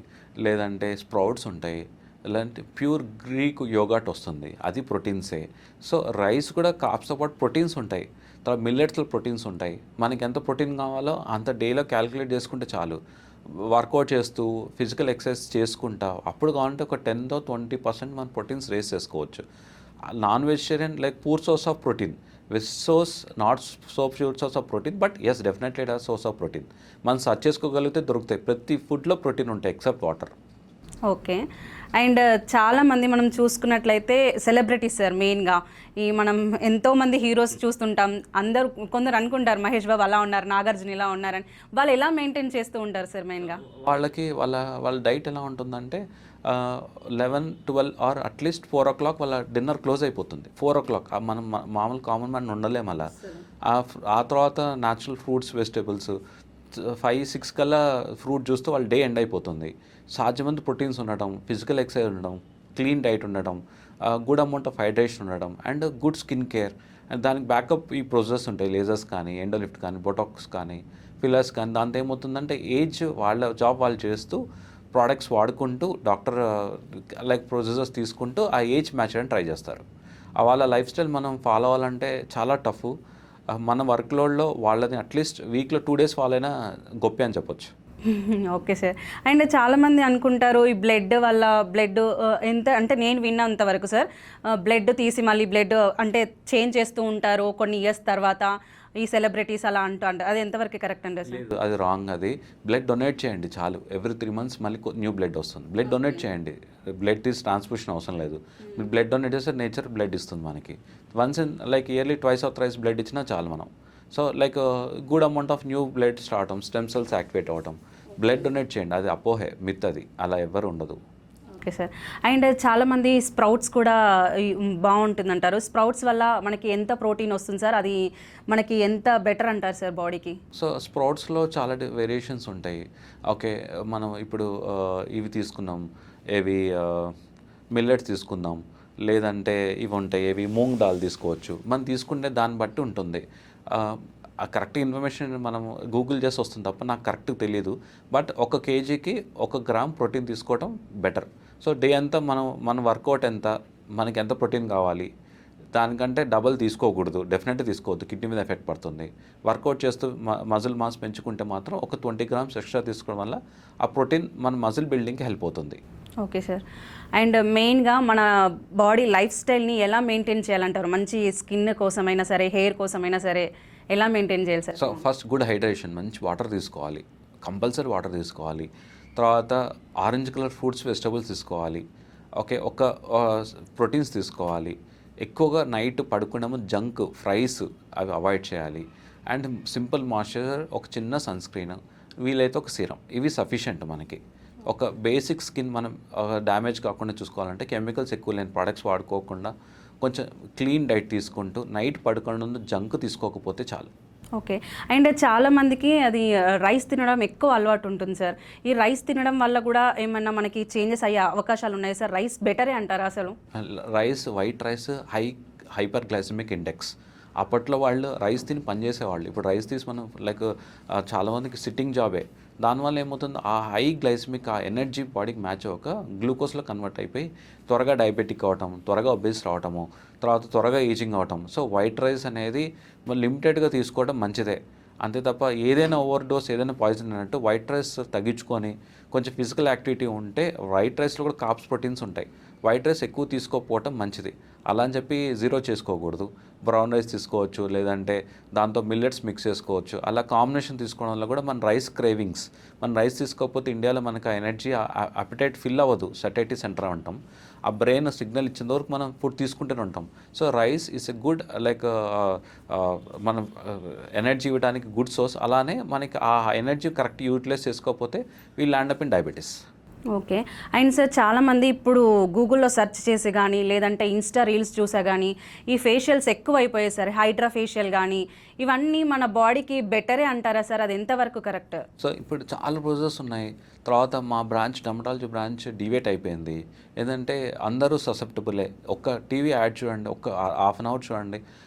లేదంటే స్ప్రౌట్స్ ఉంటాయి, ఇలాంటి ప్యూర్ గ్రీక్ యోగట్ వస్తుంది, అది ప్రోటీన్సే. సో రైస్ కూడా కార్బ్స్తో పాటు ప్రోటీన్స్ ఉంటాయి. తర్వాత మిల్లెట్స్లో ప్రోటీన్స్ ఉంటాయి. మనకి ఎంత ప్రోటీన్ కావాలో అంత డేలో క్యాలిక్యులేట్ చేసుకుంటే చాలు. వర్కౌట్ చేస్తూ ఫిజికల్ ఎక్సర్సైజ్ చేసుకుంటా అప్పుడు కావాలంటే ఒక 10-20% మన ప్రోటీన్స్ రేస్ చేసుకోవచ్చు. Non vegetarian pure source of protein, veg source not pure source of protein, but yes definitely it has source of protein. మనం సర్చ్ చేసుకోగలిగితే దొరుకుతాయి. ప్రతి ఫుడ్లో ప్రోటీన్ ఉంటాయి ఎక్సెప్ట్ వాటర్. ఓకే. అండ్ చాలామంది మనం చూసుకున్నట్లయితే సెలబ్రిటీస్ సార్, మెయిన్గా మనం ఎంతోమంది హీరోస్ చూస్తుంటాం. కొందరు అనుకుంటారు మహేష్ బాబు అలా ఉన్నారు, నాగార్జున ఇలా ఉన్నారని. వాళ్ళు ఎలా మెయింటైన్ చేస్తూ ఉంటారు సార్ మెయిన్గా? వాళ్ళ డైట్ ఎలా ఉంటుందంటే 11-12 ఆర్ అట్లీస్ట్ 4 o'clock వాళ్ళ డిన్నర్ క్లోజ్ అయిపోతుంది. 4 o'clock మనం మామూలు కామన్ మ్యాన్ ఉండలేము అలా. ఆ తర్వాత న్యాచురల్ ఫ్రూట్స్, వెజిటేబుల్స్ 5-6 కల్లా ఫ్రూట్ చూస్తూ వాళ్ళ డే ఎండ్ అయిపోతుంది. సాధ్యమంత ప్రోటీన్స్ ఉండడం, ఫిజికల్ ఎక్సర్సైజ్ ఉండడం, క్లీన్ డైట్ ఉండడం, గుడ్ అమౌంట్ ఆఫ్ హైడ్రేషన్ ఉండడం, and good skin care. And దానికి బ్యాకప్ ఈ ప్రొసెస్ ఉంటాయి, లేజర్స్ కానీ, ఎండోలిఫ్ట్ కానీ, బొటాక్స్ కానీ, ఫిల్లర్స్ కానీ. దాంతో ఏమవుతుందంటే ఏజ్ వాళ్ళ జాబ్ వాళ్ళు చేస్తూ ప్రోడక్ట్స్ వాడుకుంటూ డాక్టర్ ప్రొసెసర్స్ తీసుకుంటూ ఆ ఏజ్ మ్యాచ్ చేయడానికి ట్రై చేస్తారు. వాళ్ళ లైఫ్ స్టైల్ మనం ఫాలో అవ్వాలంటే చాలా టఫ్. మన వర్క్ లోడ్లో వాళ్ళని అట్లీస్ట్ వీక్లో 2 days ఫాలో అయినా గొప్ప అని చెప్పొచ్చు. Okay sir. అండ్ చాలామంది అనుకుంటారు ఈ బ్లడ్ ఎంత అంటే, నేను విన్నంతవరకు సార్, బ్లడ్ తీసి మళ్ళీ బ్లడ్ అంటే చేంజ్ చేస్తూ ఉంటారు కొన్ని ఇయర్స్ తర్వాత. ఈ సెలబ్రిటీస్ అలా అంటారు, అది ఎంతవరకు కరెక్ట్ అండి అసలు? లేదు, అది రాంగ్. అది బ్లడ్ డొనేట్ చేయండి చాలు. ఎవ్రీ 3 months మళ్ళీ న్యూ బ్లడ్ వస్తుంది. బ్లడ్ డొనేట్ చేయండి. బ్లడ్ తీసి ట్రాన్స్ఫ్యూషన్ అవసరం లేదు. మీరు బ్లడ్ డొనేట్ చేస్తే నేచర్ బ్లడ్ ఇస్తుంది మనకి. Once in like yearly twice or thrice blood ఇచ్చినా చాలు మనం. So like good amount of new blood start అవడం, స్టెమ్ సెల్స్ యాక్టివేట్ అవ్వడం. బ్లడ్ డొనేట్ చేయండి. అది అపోహే, మిత్. అది అలా ఎవ్వరు ఉండదు. Okay sir. అండ్ చాలామంది స్ప్రౌట్స్ కూడా బాగుంటుందంటారు. స్ప్రౌట్స్ వల్ల మనకి ఎంత ప్రోటీన్ వస్తుంది సార్? అది మనకి ఎంత బెటర్ అంటారు సార్ బాడీకి? సో స్ప్రౌట్స్లో చాలా వేరియేషన్స్ ఉంటాయి. ఓకే, మనం ఇప్పుడు ఇవి తీసుకున్నాం, ఏవి మిల్లెట్స్ తీసుకుందాం, లేదంటే ఇవి ఉంటాయి, ఏవి మూంగ్ దాల్ తీసుకోవచ్చు. మనం తీసుకుంటే దాన్ని బట్టి ఉంటుంది. ఆ కరెక్ట్ ఇన్ఫర్మేషన్ మనం గూగుల్ చేసి వస్తుంది తప్ప నాకు కరెక్ట్ తెలియదు. బట్ 1 kgకి 1 గ్రామ్ ప్రోటీన్ తీసుకోవడం బెటర్. సో డే అంతా మన వర్కౌట్ ఎంత, మనకి ఎంత ప్రోటీన్ కావాలి, దానికంటే డబల్ తీసుకోకూడదు. డెఫినెట్గా తీసుకోవద్దు, కిడ్నీ మీద ఎఫెక్ట్ పడుతుంది. వర్కౌట్ చేస్తూ మజిల్ మాస్ పెంచుకుంటే మాత్రం ఒక 20 grams ఎక్స్ట్రా తీసుకోవడం వల్ల ఆ ప్రోటీన్ మన మజిల్ బిల్డింగ్కి హెల్ప్ అవుతుంది. Okay sir. అండ్ మెయిన్గా మన బాడీ లైఫ్ స్టైల్ని ఎలా మెయింటైన్ చేయాలంటారు? మంచి స్కిన్ కోసమైనా సరే, హెయిర్ కోసమైనా సరే ఎలా మెయింటైన్ చేయాలి sir? So first good hydration, మంచి వాటర్ తీసుకోవాలి, కంపల్సరీ వాటర్ తీసుకోవాలి. తర్వాత ఆరెంజ్ కలర్ ఫ్రూట్స్, వెజిటబుల్స్ తీసుకోవాలి. ఓకే, ఒక ప్రోటీన్స్ తీసుకోవాలి. ఎక్కువగా నైట్ పడుకునే ముందు జంక్, ఫ్రైస్ అవి అవాయిడ్ చేయాలి. అండ్ సింపుల్ మాయిశ్చరైజర్, ఒక చిన్న సన్ స్క్రీన్, వీలైతే ఒక సీరం, ఇవి సఫిషియంట్ మనకి. ఒక బేసిక్ స్కిన్ మనం డ్యామేజ్ కాకుండా చూసుకోవాలంటే కెమికల్స్ ఎక్కువ లేని ప్రోడక్ట్స్ వాడుకోకుండా కొంచెం క్లీన్ డైట్ తీసుకుంటూ నైట్ పడుకునే ముందు జంక్ తీసుకోకపోతే చాలు. ఓకే. అండ్ చాలామందికి అది రైస్ తినడం ఎక్కువ అలవాటు ఉంటుంది సార్. ఈ రైస్ తినడం వల్ల కూడా ఏమన్నా మనకి చేంజెస్ అయ్యే అవకాశాలు ఉన్నాయి సార్? రైస్ బెటరే అంటారా అసలు? Rice, white rice hyper glycemic index. అప్పట్లో వాళ్ళు రైస్ తిని పనిచేసేవాళ్ళు. ఇప్పుడు రైస్ తీసి మనం లైక్ చాలామందికి సిట్టింగ్ జాబే. దానివల్ల ఏమవుతుంది, ఆ హై గ్లైసెమిక్, ఆ ఎనర్జీ బాడీకి మ్యాచ్ అవ్వక గ్లూకోజ్లో కన్వర్ట్ అయిపోయి త్వరగా డయాబెటిక్ అవటం, త్వరగా ఒబేస్ రావటము, తర్వాత త్వరగా ఏజింగ్ అవటం. సో వైట్ రైస్ అనేది లిమిటెడ్గా తీసుకోవడం మంచిదే. అంతే తప్ప ఏదైనా ఓవర్ డోస్, ఏదైనా పాయిజన్ అన్నట్టు వైట్ రైస్ తగ్గించుకొని కొంచెం ఫిజికల్ యాక్టివిటీ ఉంటే, వైట్ రైస్లో కూడా కార్బ్స్, ప్రోటీన్స్ ఉంటాయి. వైట్ రైస్ ఎక్కువ తీసుకోకపోవటం మంచిది. అలా అని చెప్పి జీరో చేసుకోకూడదు. బ్రౌన్ రైస్ తీసుకోవచ్చు, లేదంటే దాంతో మిల్లెట్స్ మిక్స్ చేసుకోవచ్చు. అలా కాంబినేషన్ తీసుకోవడం వల్ల కూడా మన రైస్ క్రేవింగ్స్, మన రైస్ తీసుకోకపోతే ఇండియాలో మనకు ఆ ఎనర్జీ, అపిటైట్ ఫిల్ అవ్వదు. సటైటీ సెంటర్ అంటాం. ఆ బ్రెయిన్ సిగ్నల్ ఇచ్చేంత వరకు మనం ఫుడ్ తీసుకుంటూనే ఉంటాం. So rice is a good like మనం ఎనర్జీ ఇవ్వడానికి గుడ్ సోర్స్. అలానే మనకి ఆ ఎనర్జీ కరెక్ట్ యూటిలైజ్ చేసుకోకపోతే we land up in diabetes. Okay. And sir చాలామంది ఇప్పుడు గూగుల్లో సెర్చ్ చేసి కానీ, లేదంటే ఇన్స్టా రీల్స్ చూసా కానీ ఈ ఫేషియల్స్ ఎక్కువ అయిపోయాయి సార్. హైడ్రా ఫేషియల్ కానీ ఇవన్నీ మన బాడీకి బెటరే అంటారా సార్? అది ఎంతవరకు కరెక్ట్? సో ఇప్పుడు చాలా ప్రొసెస్ ఉన్నాయి. తర్వాత మా బ్రాంచ్, డర్మటాలజీ బ్రాంచ్ డివేట్ అయిపోయింది. ఏంటంటే అందరూ ససెప్టబులే. ఒక టీవీ యాడ్ చూడండి, ఒక హాఫ్ అన్ అవర్ చూడండి,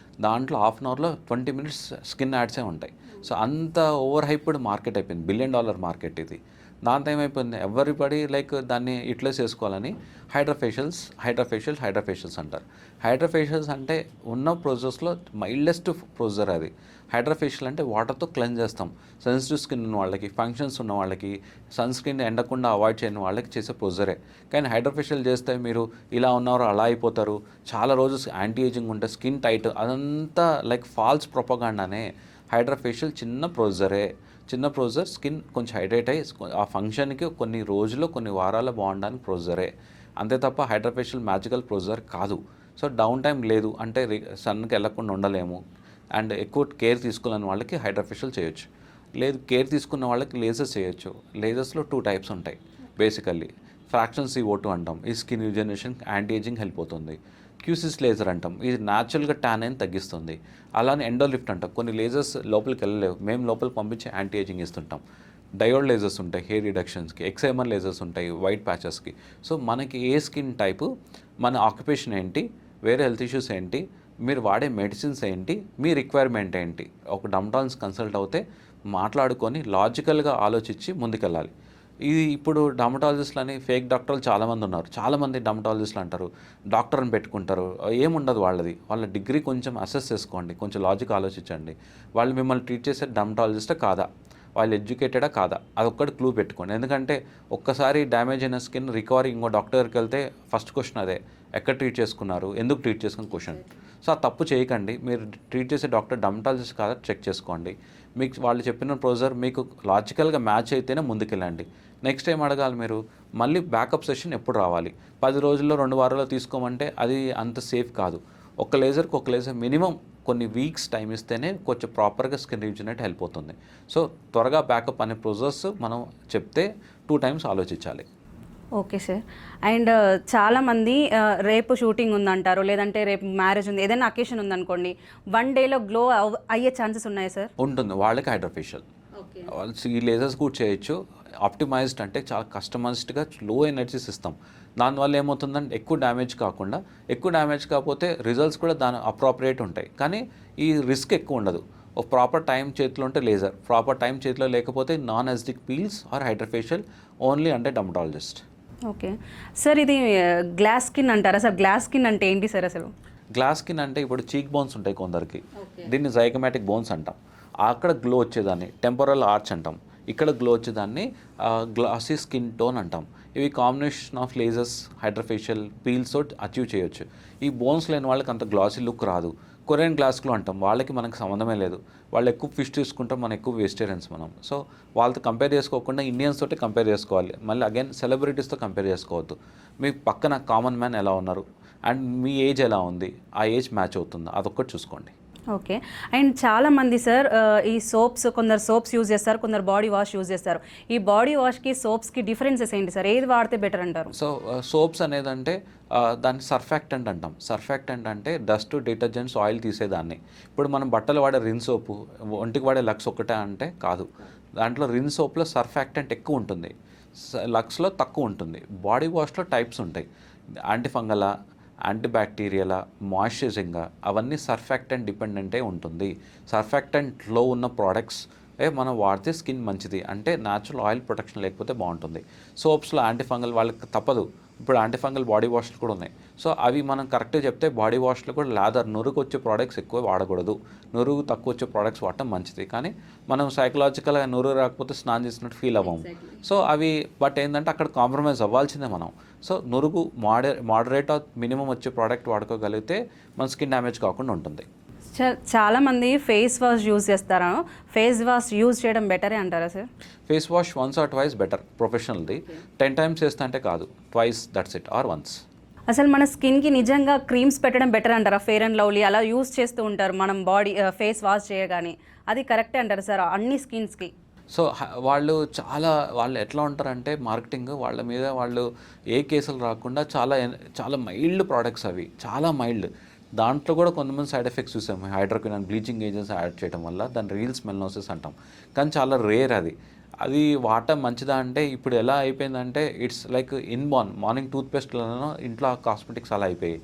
దాంట్లో హాఫ్ అన్ అవర్లో 20 minutes స్కిన్ యాడ్సే ఉంటాయి. సో అంత ఓవర్ హైప్డ్ మార్కెట్ అయిపోయింది. $1 billion మార్కెట్ ఇది. దాంతో ఏమైపోయింది, ఎవ్రీబడి లైక్ దాన్ని యూటిలైజ్ చేసుకోవాలని హైడ్రా ఫేషియల్స్ అంటారు. హైడ్రా ఫేషియల్స్ అంటే ఉన్న ప్రొసెస్లో మైల్డెస్ట్ ప్రొసీజర్ అది. హైడ్రా ఫేషియల్ అంటే వాటర్తో క్లెన్స్ చేస్తాం. సెన్సిటివ్ స్కిన్ ఉన్న వాళ్ళకి, ఫంక్షన్స్ ఉన్న వాళ్ళకి, సన్ స్క్రీన్ ఎండకుండా అవాయిడ్ చేయని వాళ్ళకి చేసే ప్రొసీజరే. కానీ హైడ్రా ఫేషియల్ చేస్తే మీరు ఇలా ఉన్నారు, అలా అయిపోతారు, చాలా రోజు యాంటీ ఏజింగ్ ఉంటే స్కిన్ టైట్, అదంతా లైక్ ఫాల్స్ ప్రొపగాండానే. హైడ్రా ఫేషియల్ చిన్న ప్రొసీజర్, స్కిన్ కొంచెం హైడ్రేట్ అయ్యి ఆ ఫంక్షన్కి కొన్ని రోజులు, కొన్ని వారాలు బాగుండడానికి ప్రొసీజరే. అంతే తప్ప హైడ్రా ఫేషియల్ మ్యాజికల్ ప్రొసీజర్ కాదు. సో డౌన్ టైం లేదు అంటే, సన్కి వెళ్ళకుండా ఉండలేము అండ్ ఎక్కువ కేర్ తీసుకోలేని వాళ్ళకి హైడ్రా ఫేషియల్ చేయొచ్చు. లేదు కేర్ తీసుకున్న వాళ్ళకి లేజర్స్ చేయొచ్చు. లేజర్స్లో 2 types ఉంటాయి బేసికల్లీ. ఫ్రాక్షన్ CO2 అంటాం, ఈ skin regeneration, anti ageing help అవుతుంది. క్యూసిస్ లేజర్ అంటాం, ఇది న్యాచురల్గా ట్యాన్ అయిన తగ్గిస్తుంది. అలానే ఎండోలిఫ్ట్ అంటాం, కొన్ని లేజర్స్ లోపలికి వెళ్ళలేవు, మేము లోపలికి పంపించి యాంటీ ఏజింగ్ ఇస్తుంటాం. డయోడ్ లేజర్స్ ఉంటాయి హెయిర్ రిడక్షన్స్కి, ఎక్సైమర్ లేజర్స్ ఉంటాయి వైట్ ప్యాచెస్కి. సో మనకి ఏ స్కిన్ టైపు, మన ఆక్యుపేషన్ ఏంటి, వేరే హెల్త్ ఇష్యూస్ ఏంటి, మీరు వాడే మెడిసిన్స్ ఏంటి, మీ రిక్వైర్మెంట్ ఏంటి, ఒక డర్మటాలజిస్ట్ కన్సల్ట్ అవుతే మాట్లాడుకొని లాజికల్గా ఆలోచించి ముందుకెళ్ళాలి. ఇది ఇప్పుడు డర్మటాలజిస్టులు అని ఫేక్ డాక్టర్లు చాలామంది ఉన్నారు. చాలామంది డర్మటాలజిస్టులు అంటారు, డాక్టర్ అని పెట్టుకుంటారు. ఏముండదు వాళ్ళది. వాళ్ళ డిగ్రీ కొంచెం అసెస్ చేసుకోండి, కొంచెం లాజిక్ ఆలోచించండి. వాళ్ళు మిమ్మల్ని ట్రీట్ చేసే డర్మటాలజిస్టా కాదా, వాళ్ళు ఎడ్యుకేటెడా కాదా, అదొక్కటి క్లూ పెట్టుకోండి. ఎందుకంటే ఒక్కసారి డ్యామేజ్ అయిన స్కిన్ రికవరీ ఇంకో డాక్టర్ దగ్గరికి వెళ్తే ఫస్ట్ క్వశ్చన్ అదే, ఎక్కడ ట్రీట్ చేసుకున్నారు, ఎందుకు ట్రీట్ చేసుకున్న క్వశ్చన్. సో ఆ తప్పు చేయకండి. మీరు ట్రీట్ చేసే డాక్టర్ డర్మటాలజిస్ట్ కాదా చెక్ చేసుకోండి. మీకు వాళ్ళు చెప్పిన ప్రొసీజర్ మీకు లాజికల్గా మ్యాచ్ అయితేనే ముందుకెళ్ళండి. నెక్స్ట్ ఏం అడగాలి మీరు, మళ్ళీ బ్యాకప్ సెషన్ ఎప్పుడు రావాలి. 10 రోజుల్లో 2 వారాల్లో తీసుకోమంటే అది అంత సేఫ్ కాదు. ఒక లేజర్ మినిమం కొన్ని వీక్స్ టైం ఇస్తేనే కొంచెం ప్రాపర్గా స్కిన్ రీజనరేట్ హెల్ప్ అవుతుంది. సో త్వరగా బ్యాకప్ అనే ప్రొసెస్ మనం చెప్తే 2 టైమ్స్ ఆలోచించాలి. Okay sir. అండ్ చాలామంది రేపు షూటింగ్ ఉందంటారు, లేదంటే రేపు మ్యారేజ్ ఉంది, ఏదైనా అకేషన్ ఉందనుకోండి, 1 డేలో గ్లో అయ్యే ఛాన్సెస్ ఉన్నాయా సార్? ఉంటుంది. వాళ్ళకి హైడ్రోఫేషియల్ ఈ లేజర్స్ కూడా చేయొచ్చు. ఆప్టిమైజ్డ్ అంటే చాలా కస్టమైజ్డ్గా లో ఎనర్జీస్ ఇస్తాం. దానివల్ల ఏమవుతుందంటే ఎక్కువ డ్యామేజ్ కాకపోతే రిజల్ట్స్ కూడా దాని అప్రాప్రియేట్ ఉంటాయి. కానీ ఈ రిస్క్ ఎక్కువ ఉండదు. ఒక ప్రాపర్ టైం చేతిలో ఉంటే లేజర్, ప్రాపర్ టైం చేతిలో లేకపోతే non acidic peels or hydrofacial only అంటే డర్మటాలజిస్ట్. ఓకే సార్, ఇది గ్లాస్ స్కిన్ అంటారా సార్? గ్లాస్ స్కిన్ అంటే ఏంటి సార్ అసలు? గ్లాస్ స్కిన్ అంటే ఇప్పుడు చీక్ బోన్స్ ఉంటాయి కొందరికి, దీన్ని జైగమాటిక్ బోన్స్ అంటాం. అక్కడ గ్లో వచ్చేదాన్ని టెంపరల్ ఆర్చ్ అంటాం. ఇక్కడ గ్లో వచ్చేదాన్ని గ్లాసీ స్కిన్ టోన్ అంటాం. ఇవి combination of lasers, hydrofacial peels తోటి అచీవ్ చేయొచ్చు. ఈ బోన్స్ లేని వాళ్ళకి అంత గ్లాసీ లుక్ రాదు. కొరియన్ గ్లాస్ గ్లో అంటాం, వాళ్ళకి మనకు సంబంధమే లేదు. వాళ్ళు ఎక్కువ ఫిష్ తీసుకుంటాం, మనం ఎక్కువ వెజిటేరియన్స్ మనం. సో వాళ్ళతో కంపేర్ చేసుకోకుండా ఇండియన్స్ తోటి కంపేర్ చేసుకోవాలి. మళ్ళీ అగైన్ సెలబ్రిటీస్తో కంపేర్ చేసుకోవద్దు. మీ పక్కన కామన్ మ్యాన్ ఎలా ఉన్నారు అండ్ మీ ఏజ్ ఎలా ఉంది, ఆ ఏజ్ మ్యాచ్ అవుతుందా, అదొక్కటి చూసుకోండి. ఓకే. అండ్ చాలామంది సార్ ఈ సోప్స్, కొందరు సోప్స్ యూజ్ చేస్తారు, కొందరు బాడీ వాష్ యూజ్ చేస్తారు. ఈ బాడీ వాష్కి సోప్స్కి డిఫరెన్సెస్ ఏంటి సార్? ఏది వాడితే బెటర్ అంటారు? సో సోప్స్ అనేదంటే దాన్ని సర్ఫాక్టెంట్ అంటాం. సర్ఫాక్టెంట్ అంటే డస్ట్, డిటర్జెంట్స్, ఆయిల్ తీసేదాన్ని. ఇప్పుడు మనం బట్టలు వాడే రిన్ సోపు, ఒంటికి వాడే లక్స్ ఒకటే అంటే కాదు. దాంట్లో రిన్ సోప్లో సర్ఫాక్టెంట్ ఎక్కువ ఉంటుంది, లక్స్లో తక్కువ ఉంటుంది. బాడీ వాష్లో టైప్స్ ఉంటాయి. యాంటీఫంగలా, యాంటీబ్యాక్టీరియలా, మాయిశ్చరైజింగా, అవన్నీ సర్ఫాక్టెంట్ డిపెండెంటే ఉంటుంది. సర్ఫాక్టెంట్లో ఉన్న ప్రోడక్ట్స్ మనం వాడితే స్కిన్ మంచిది, అంటే న్యాచురల్ ఆయిల్ ప్రొటెక్షన్ లేకపోతే బాగుంటుంది. సోప్స్లో యాంటీఫంగల్ వాళ్ళకి తప్పదు. ఇప్పుడు యాంటీఫంగల్ బాడీ వాష్లు కూడా ఉన్నాయి. సో అవి మనం కరెక్ట్గా చెప్తే బాడీ వాష్లో కూడా నురుగు వచ్చే ప్రోడక్ట్స్ ఎక్కువ వాడకూడదు. నురుగు తక్కువ వచ్చే ప్రోడక్ట్స్ వాడటం మంచిది. కానీ మనం సైకలాజికల్గా నురుగు రాకపోతే స్నానం చేసినట్టు ఫీల్ అవ్వము. సో అవి బట్ ఏంటంటే అక్కడ కాంప్రమైజ్ అవ్వాల్సిందే మనం. సో నురుగు మోడరేట్ మినిమం వచ్చే ప్రోడక్ట్ వాడుకోగలిగితే మన స్కిన్ డ్యామేజ్ కాకుండా ఉంటుంది. చాలామంది ఫేస్ వాష్ యూజ్ చేస్తారా? ఫేస్ వాష్ యూజ్ చేయడం బెటరే అంటారా sir? Face wash once or twice better. ప్రొఫెషనల్ది 10 టైమ్స్ చేస్తా అంటే కాదు, twice that's it, or once. అసలు మన స్కిన్కి నిజంగా క్రీమ్స్ పెట్టడం బెటర్ అంటారా? ఫెయిర్ అండ్ లవ్లీ అలా యూజ్ చేస్తూ ఉంటారు మనం బాడీ ఫేస్ వాష్ చేయగానే, అది కరెక్టే అంటారు సార్ అన్ని స్కిన్స్కి? సో వాళ్ళు ఎట్లా ఉంటారంటే మార్కెటింగ్ వాళ్ళ మీద వాళ్ళు ఏ కేసులు రాకుండా చాలా మైల్డ్ ప్రోడక్ట్స్, అవి చాలా మైల్డ్. దాంట్లో కూడా కొంతమంది సైడ్ ఎఫెక్ట్స్ చూసాము. హైడ్రోక్వినాన్, బ్లీచింగ్ ఏజెంట్స్ యాడ్ చేయడం వల్ల దాన్ని రీల్స్ మెలనోసిస్ అంటాం. కానీ చాలా రేర్ అది వాడటం మంచిదా అంటే ఇప్పుడు ఎలా అయిపోయిందంటే ఇట్స్ లైక్ మార్నింగ్ టూత్పేస్ట్లను ఇంట్లో కాస్మెటిక్స్ అలా అయిపోయాయి.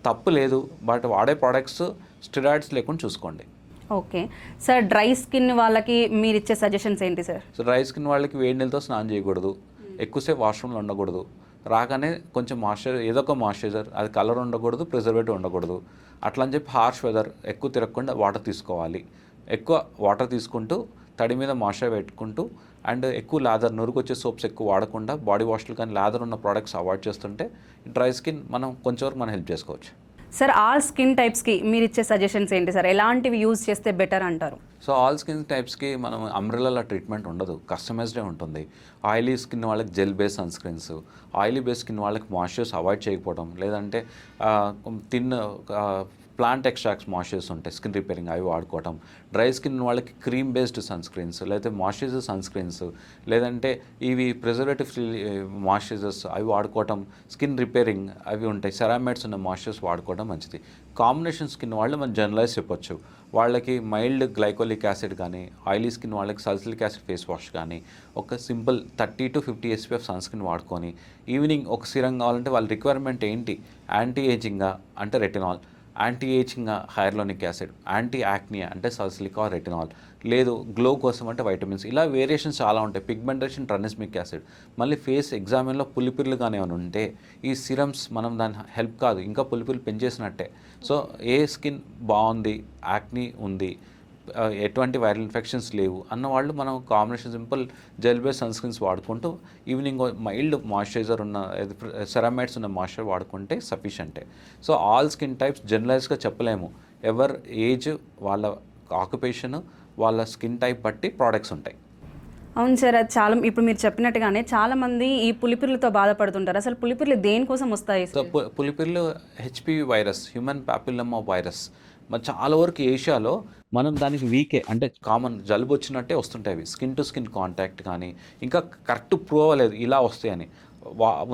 తప్పు లేదు, బట్ వాడే ప్రోడక్ట్స్ స్టెరాయిడ్స్ లేకుండా చూసుకోండి. ఓకే సార్, డ్రై స్కిన్ వాళ్ళకి మీరు ఇచ్చే సజెషన్స్ ఏంటి సార్? సో డ్రై స్కిన్ వాళ్ళకి వేడి నీళ్ళతో స్నానం చేయకూడదు, ఎక్కువసేపు వాష్రూమ్లో ఉండకూడదు, రాగానే కొంచెం ఏదో ఒక మాయిశ్చరైజర్, అది కలర్ ఉండకూడదు, ప్రిజర్వేటివ్ ఉండకూడదు. అట్లా అని చెప్పి హార్ష్ వెదర్ ఎక్కువ తిరగకుండా వాటర్ తీసుకోవాలి. ఎక్కువ వాటర్ తీసుకుంటూ తడి మీద మాయిశ్చరైజర్ పెట్టుకుంటూ అండ్ ఎక్కువ నురుగు వచ్చే సోప్స్ ఎక్కువ వాడకుండా బాడీ వాష్లు కానీ లాదర్ ఉన్న ప్రోడక్ట్స్ అవాయిడ్ చేస్తుంటే డ్రై స్కిన్ మనం కొంచెం వరకు మనం హెల్ప్ చేసుకోవచ్చు. సార్ ఆల్ స్కిన్ టైప్స్కి మీరు ఇచ్చే సజెషన్స్ ఏంటి సార్? ఎలాంటివి యూజ్ చేస్తే బెటర్ అంటారు? సో ఆల్ స్కిన్ టైప్స్కి మనం అంబ్రెల్లా ట్రీట్మెంట్ ఉండదు, కస్టమైజ్డే ఉంటుంది. ఆయిలీ స్కిన్ వాళ్ళకి gel base sunscreen, oily base skin వాళ్ళకి మాయిశ్చర్స్ అవాయిడ్ చేయకపోవడం, లేదంటే ప్లాంట్ ఎక్స్ట్రాక్ట్స్ మాయిశ్చర్స్ ఉంటాయి స్కిన్ రిపేరింగ్, అవి వాడుకోవటం. డ్రై స్కిన్ వాళ్ళకి క్రీమ్ బేస్డ్ సన్ స్క్రీన్స్, లేకపోతే మాయిశ్చరైజర్ సన్ స్క్రీన్స్, లేదంటే ఇవి ప్రిజర్వేటివ్ ఫ్రీ మాయిశ్చరైజర్స్ అవి వాడుకోవటం. స్కిన్ రిపేరింగ్ అవి ఉంటాయి, సెరామైడ్స్ ఉన్న మాయిశ్చర్స్ వాడుకోవడం మంచిది. కాంబినేషన్ స్కిన్ వాళ్ళు మనం జనరలైజ్ చెప్పొచ్చు. వాళ్ళకి మైల్డ్ గ్లైకోలిక్ యాసిడ్ కానీ, ఆయిలీ స్కిన్ వాళ్ళకి సల్సిలిక్ యాసిడ్ ఫేస్ వాష్ కానీ, ఒక simple 30 to 50 SPF sunscreen వాడుకొని ఈవినింగ్ ఒక సిరం కావాలంటే వాళ్ళ రిక్వైర్మెంట్ ఏంటి, యాంటీ ఏజింగ్గా అంటే retinol, anti ageing hyaluronic acid, anti acne అంటే సల్సిలిక్ ఆర్ రెటినాల్, లేదు గ్లో కోసం అంటే వైటమిన్స్, ఇలా వేరియేషన్స్ చాలా ఉంటాయి. Pigmentation tranexamic acid. మళ్ళీ ఫేస్ ఎగ్జామిన్లో పులిపిర్లు కానీ ఏమైనా ఉంటే ఈ సిరమ్స్ మనం దాని హెల్ప్ కాదు, ఇంకా పులిపిర్లు పెంచేసినట్టే. సో ఏ స్కిన్ బాగుంది, యాక్ని ఉంది, ఎటువంటి వైరల్ ఇన్ఫెక్షన్స్ లేవు అన్న వాళ్ళు మనం combination simple gel base sunscreen వాడుకుంటూ ఈవినింగ్ మైల్డ్ మాయిశ్చరైజర్ ఉన్న సెరామైడ్స్ ఉన్న మాయిశ్చర్ వాడుకుంటే సఫిషియంటే. సో ఆల్ స్కిన్ టైప్స్ జనరలైజ్గా చెప్పలేము, ఎవర్ ఏజ్, వాళ్ళ ఆక్యుపేషన్, వాళ్ళ స్కిన్ టైప్ బట్టి ప్రోడక్ట్స్ ఉంటాయి. అవును సార్, అది చాలా ఇప్పుడు మీరు చెప్పినట్టుగానే చాలామంది ఈ పులిపిర్లతో బాధపడుతుంటారు. అసలు పులిపిర్లు దేనికోసం వస్తాయి? సో పులిపిర్లు HPV virus, human papilloma virus. మరి చాలా వరకు ఏషియాలో మనం దానికి వీకే, అంటే కామన్ జలుబు వచ్చినట్టే వస్తుంటాయి అవి, స్కిన్ టు స్కిన్ కాంటాక్ట్ కానీ ఇంకా కరెక్ట్ ప్రూవ్ అవ్వలేదు ఇలా వస్తాయని.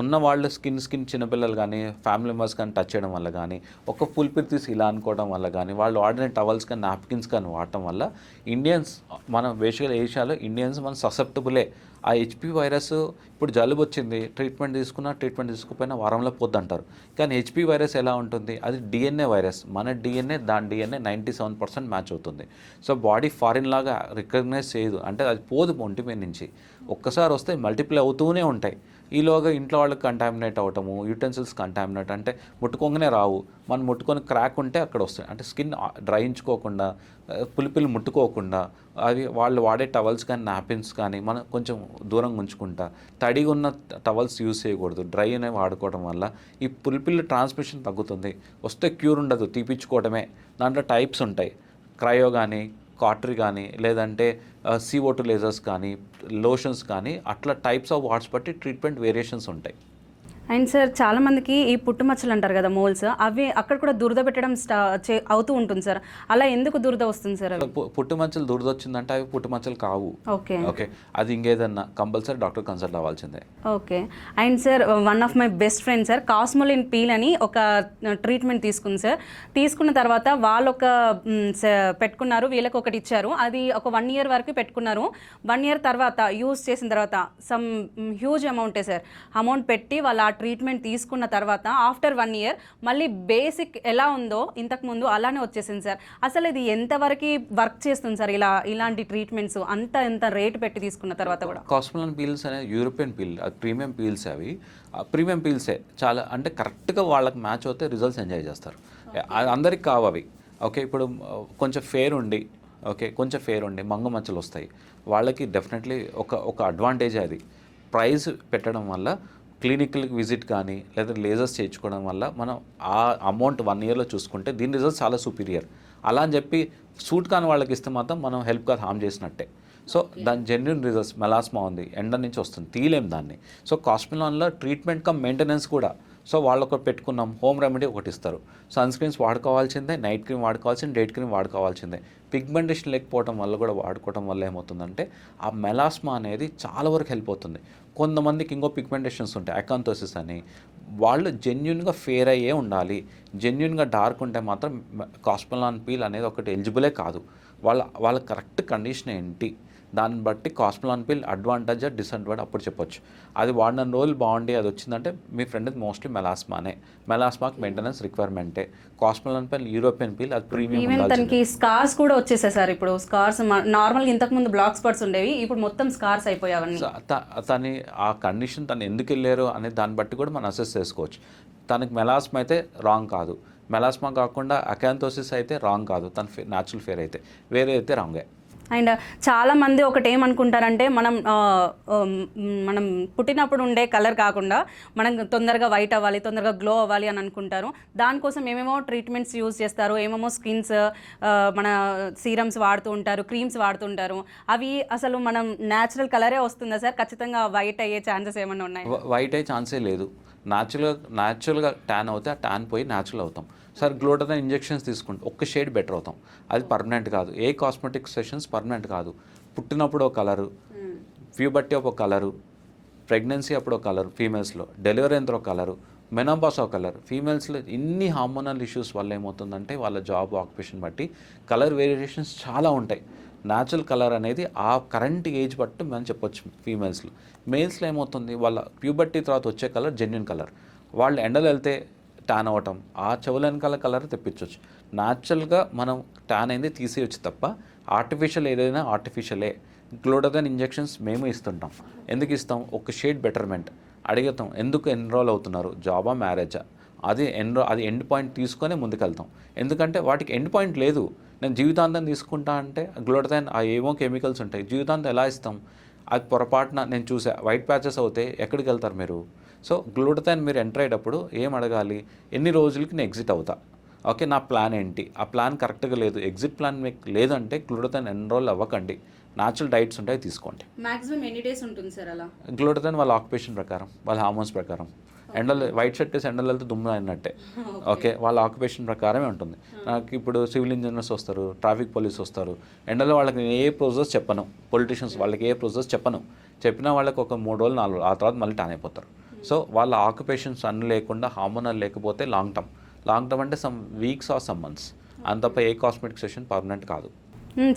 ఉన్న వాళ్ళు స్కిన్ చిన్నపిల్లలు కానీ ఫ్యామిలీ మెంబర్స్ కానీ టచ్ చేయడం వల్ల కానీ, ఒక పులిపిరి తీసి ఇలా అనుకోవడం వల్ల కానీ, వాళ్ళు వాడిన టవల్స్ కానీ నాప్కిన్స్ కానీ వాడటం వల్ల ఇండియన్స్, మనం బేసికల్ ఏషియాలో ఇండియన్స్ మనం ససెప్టబులే. ఆ హెచ్పి వైరస్ ఇప్పుడు జలుబు వచ్చింది, ట్రీట్మెంట్ తీసుకోకపోయినా వారంలో పోద్దంటారు. కానీ హెచ్పి వైరస్ ఎలా ఉంటుంది, అది డిఎన్ఏ వైరస్. మన డిఎన్ఏ దాని డిఎన్ఏ 97% మ్యాచ్ అవుతుంది. సో బాడీ ఫారిన్ లాగా రికగ్నైజ్ చేయదు, అంటే అది పోదు ఒంటి మీద నుంచి. ఒక్కసారి వస్తే మల్టిప్లై అవుతూనే ఉంటాయి. ఈలోగా ఇంట్లో వాళ్ళకి కంటామినేట్ అవ్వటము, యూటెన్సిల్స్ కంటామినేట్, అంటే ముట్టుకోగానే రావు, మనం ముట్టుకొని క్రాక్ ఉంటే అక్కడ వస్తాయి. అంటే స్కిన్ డ్రైయించుకోకుండా, పులిపిల్లు ముట్టుకోకుండా, అవి వాళ్ళు వాడే టవల్స్ కానీ నాపిన్స్ కానీ మనం కొంచెం దూరంగా ఉంచుకుంటా, తడిగా ఉన్న టవల్స్ యూజ్ చేయకూడదు, డ్రై అనేవి వాడుకోవడం వల్ల ఈ పులిపిల్లు ట్రాన్స్మిషన్ తగ్గుతుంది. వస్తే క్యూర్ ఉండదు, తీపించుకోవడమే. దాంట్లో టైప్స్ ఉంటాయి, క్రయో కానీ, కాటరీ కానీ, లేదంటే CO2 లేజర్స్ కానీ, లోషన్స్ కానీ, అట్లా టైప్స్ ఆఫ్ వాట్స్ బట్టి ట్రీట్మెంట్ వేరియేషన్స్ ఉంటాయి. అండ్ సార్, చాలామందికి ఈ పుట్టుమచ్చలు అంటారు కదా, మోల్స్, అవి అక్కడ కూడా దురద పెట్టడం అవుతూ ఉంటుంది సార్. అలా ఎందుకు దురద వస్తుంది సార్? పుట్టుమచ్చలు దురద వచ్చిందంటే అవి పుట్టుమచ్చలు కావు. ఓకే, అది ఇంకేదన్నా కంపల్సరీ డాక్టర్ కన్సల్ట్ అవ్వాల్సిందే. Okay. And sir, one of my best friend sir Cosmelan peel అని ఒక ట్రీట్మెంట్ తీసుకుంది సార్. తీసుకున్న తర్వాత వాళ్ళు ఒక పెట్టుకున్నారు, వీళ్ళకి ఒకటి ఇచ్చారు. అది ఒక 1 year వరకు పెట్టుకున్నారు. 1 year తర్వాత యూజ్ చేసిన తర్వాత సమ్ హ్యూజ్ అమౌంటే సార్, అమౌంట్ పెట్టి వాళ్ళు ఆ ట్రీట్మెంట్ తీసుకున్న తర్వాత ఆఫ్టర్ 1 year మళ్ళీ బేసిక్ ఎలా ఉందో ఇంతకుముందు అలానే వచ్చేసింది సార్. అసలు ఇది ఎంతవరకు వర్క్ చేస్తుంది సార్ ఇలాంటి ట్రీట్మెంట్స్ ఎంత రేట్ పెట్టి తీసుకున్న తర్వాత కూడా? కాస్మోలిన్ పీల్స్ అనేది యూరోపియన్ పీల్, ప్రీమియం పీల్స్. అవి ప్రీమియం పీల్సే, చాలా అంటే కరెక్ట్గా వాళ్ళకి మ్యాచ్ అవుతే రిజల్ట్స్ ఎంజాయ్ చేస్తారు. అందరికి కావు అవి. ఓకే, ఇప్పుడు కొంచెం ఫేర్ ఉండి మంగు మచ్చలు వస్తాయి వాళ్ళకి, డెఫినెట్లీ ఒక అడ్వాంటేజ్ అది. ప్రైస్ పెట్టడం వల్ల క్లినిక్కి విజిట్ కానీ లేదా లేజర్స్ చేయించుకోవడం వల్ల మనం ఆ అమౌంట్ 1 yearలో చూసుకుంటే దీని రిజల్ట్స్ చాలా సుపీరియర్. అలా అని చెప్పి సూట్ కాని వాళ్ళకి ఇస్తే మాత్రం మనం హెల్ప్గా హామ్ చేసినట్టే. సో దాని జెన్యున్ రిజల్ట్స్, మెలాస్మా ఉంది, ఎండ నుంచి వస్తుంది, తీయలేం దాన్ని. సో కాస్మెలాన్లో ట్రీట్మెంట్ కమ్ మెయింటెనెన్స్ కూడా. సో వాళ్ళు ఒకటి పెట్టుకున్నాం, హోమ్ రెమెడీ ఒకటి ఇస్తారు. సన్ స్క్రీన్స్ వాడుకోవాల్సిందే, నైట్ క్రీమ్ వాడుకోవాల్సిందే, డేట్ క్రీమ్ వాడుకోవాల్సిందే. పిగ్మెంటేషన్ లేకపోవడం వల్ల కూడా వాడుకోవడం వల్ల ఏమవుతుందంటే ఆ మెలాస్మా అనేది చాలా వరకు హెల్ప్ అవుతుంది. కొంతమందికి ఇంకో పిగ్మెంటేషన్స్ ఉంటాయి, అకాంతోసిస్ అని. వాళ్ళు జెన్యున్గా ఫేర్ అయ్యే ఉండాలి. జెన్యున్గా డార్క్ ఉంటే మాత్రం కాస్మెలాన్ పీల్ అనేది ఒకటి ఎలిజిబులే కాదు. వాళ్ళ కరెక్ట్ కండిషన్ ఏంటి, దాన్ని బట్టి కాస్మెలాన్ పీల్ అడ్వాంటేజ్ డిసడ్వాంటేజ్ అప్పుడు చెప్పొచ్చు. అది వాడిన రోజులు బాగుండి అది వచ్చిందంటే మీ ఫ్రెండ్ మోస్ట్లీ మెలాస్మాకి మెయింటెనెన్స్ రిక్వైర్మెంటే. కాస్మెలాన్ పీల్ యూరోపియన్ పీల్, అది ప్రీమియం. ఈవెన్ తనకి స్కార్స్ కూడా వచ్చేసాయి సార్. ఇప్పుడు స్కార్స్ నార్మల్గా ఇంతకుముందు బ్లాక్ స్పాట్స్ ఉండేవి, ఇప్పుడు మొత్తం స్కార్స్ అయిపోయావన్నీ. తని ఆ కండిషన్ తను ఎందుకు వెళ్ళారు అనే దాన్ని బట్టి కూడా మనం అసెస్ చేసుకోవచ్చు. తనకి మెలాస్మా అయితే రాంగ్ కాదు, మెలాస్మా కాకుండా అకాంతోసిస్ అయితే రాంగ్ కాదు, తన న్యాచురల్ ఫేర్ అయితే, వేరే అయితే రాంగే. అండ్ చాలామంది ఒకటి ఏమనుకుంటారంటే మనం పుట్టినప్పుడు ఉండే కలర్ కాకుండా మనం తొందరగా వైట్ అవ్వాలి, తొందరగా గ్లో అవ్వాలి అని అనుకుంటారు. దానికోసం ఏమేమో ట్రీట్మెంట్స్ యూజ్ చేస్తారు, ఏమేమో స్కిన్స్ మన సీరమ్స్ వాడుతూ ఉంటారు, క్రీమ్స్ వాడుతుంటారు. అవి అసలు మనం న్యాచురల్ కలరే వస్తుందా సార్? ఖచ్చితంగా వైట్ అయ్యే ఛాన్సెస్ ఏమైనా ఉన్నాయి? వైట్ అయ్యే ఛాన్సే లేదు. న్యాచురల్గా ట్యాన్ అవుతే ఆ ట్యాన్ పోయి న్యాచురల్ అవుతాం. సార్ గ్లోటథైన్ ఇంజెక్షన్స్ తీసుకుంటే ఒక్క షేడ్ బెటర్ అవుతాం. అది పర్మనెంట్ కాదు. ఏ కాస్మెటిక్ సెషన్స్ పర్మనెంట్ కాదు. పుట్టినప్పుడు ఒక కలరు, ప్యూబర్టీ ఒక కలరు, ప్రెగ్నెన్సీ అప్పుడు ఒక కలరు ఫీమేల్స్లో, డెలివరీ అయిన ఒక కలరు, మెనోపాస్ ఒక కలర్. ఫీమేల్స్లో ఇన్ని హార్మోనల్ ఇష్యూస్ వల్ల ఏమవుతుందంటే వాళ్ళ జాబ్ ఆక్యుపేషన్ బట్టి కలర్ వేరియేషన్స్ చాలా ఉంటాయి. న్యాచురల్ కలర్ అనేది ఆ కరెంట్ ఏజ్ బట్టి మనం చెప్పొచ్చు. ఫీమేల్స్లో, మేల్స్లో ఏమవుతుంది, వాళ్ళ ప్యూబర్టీ తర్వాత వచ్చే కలర్ జెన్యున్ కలర్. వాళ్ళు ఎండలు వెళ్తే ట్యాన్ అవ్వటం, ఆ చెవుల వెనకాల కలర్ తెప్పించవచ్చు. న్యాచురల్గా మనం ట్యాన్ అయింది తీసేయచ్చు తప్ప ఆర్టిఫిషియల్ ఏదైనా ఆర్టిఫిషియలే. గ్లోటథైన్ ఇంజెక్షన్స్ మేము ఇస్తుంటాం. ఎందుకు ఇస్తాం? ఒక షేడ్ బెటర్మెంట్ అడుగుతాం. ఎందుకు ఎన్రోల్ అవుతున్నారు, జాబా మ్యారేజా, అది ఎండ్ పాయింట్ తీసుకొని ముందుకెళ్తాం. ఎందుకంటే వాటికి ఎండ్ పాయింట్ లేదు. నేను జీవితాంతం తీసుకుంటా అంటే గ్లూటథైన్ ఆ ఏమో కెమికల్స్ ఉంటాయి, జీవితాంతం ఎలా ఇస్తాం? అది పొరపాటున నేను చూసా వైట్ ప్యాచెస్ అవుతే ఎక్కడికి వెళ్తారు మీరు? సో గ్లూటథైన్ మీరు ఎంటర్ అయ్యేటప్పుడు ఏం అడగాలి, ఎన్ని రోజులకి నేను ఎగ్జిట్ అవుతా, ఓకే నా ప్లాన్ ఏంటి, ఆ ప్లాన్ కరెక్ట్గా లేదు, ఎగ్జిట్ ప్లాన్ మీకు లేదంటే గ్లూటథైన్ ఎన్రోల్ అవ్వకండి, న్యాచురల్ డైట్స్ ఉంటాయి తీసుకోండి. మాక్సిమం ఎన్ని డేస్ ఉంటుంది సార్ అలా? గ్లూటథైన్ వాళ్ళ ఆక్యుపేషన్ ప్రకారం, వాళ్ళ హార్మోన్స్ ప్రకారం, ఎండలు వైట్ షర్ట్ వేసి ఎండలు వెళ్తే దుమ్ము అయినట్టే, ఓకే వాళ్ళ ఆక్యుపేషన్ ప్రకారమే ఉంటుంది. నాకు ఇప్పుడు సివిల్ ఇంజనీర్స్ వస్తారు, ట్రాఫిక్ పోలీస్ వస్తారు, ఎండలో వాళ్ళకి నేను ఏ ప్రొసెస్ చెప్పను, పొలిటీషియన్స్ వాళ్ళకి ఏ ప్రొసెస్ చెప్పినా వాళ్ళకి ఒక 3 రోజులు 4 రోజులు ఆ తర్వాత మళ్ళీ టాన్ అయిపోతారు. సో వాళ్ళ ఆక్యుపేషన్స్ అన్ని లేకుండా హార్మోనల్ లేకపోతే లాంగ్ టర్మ్ అంటే some weeks or some months, అంత తప్ప ఏ కాస్మెటిక్ సెషన్ పర్మనెంట్ కాదు.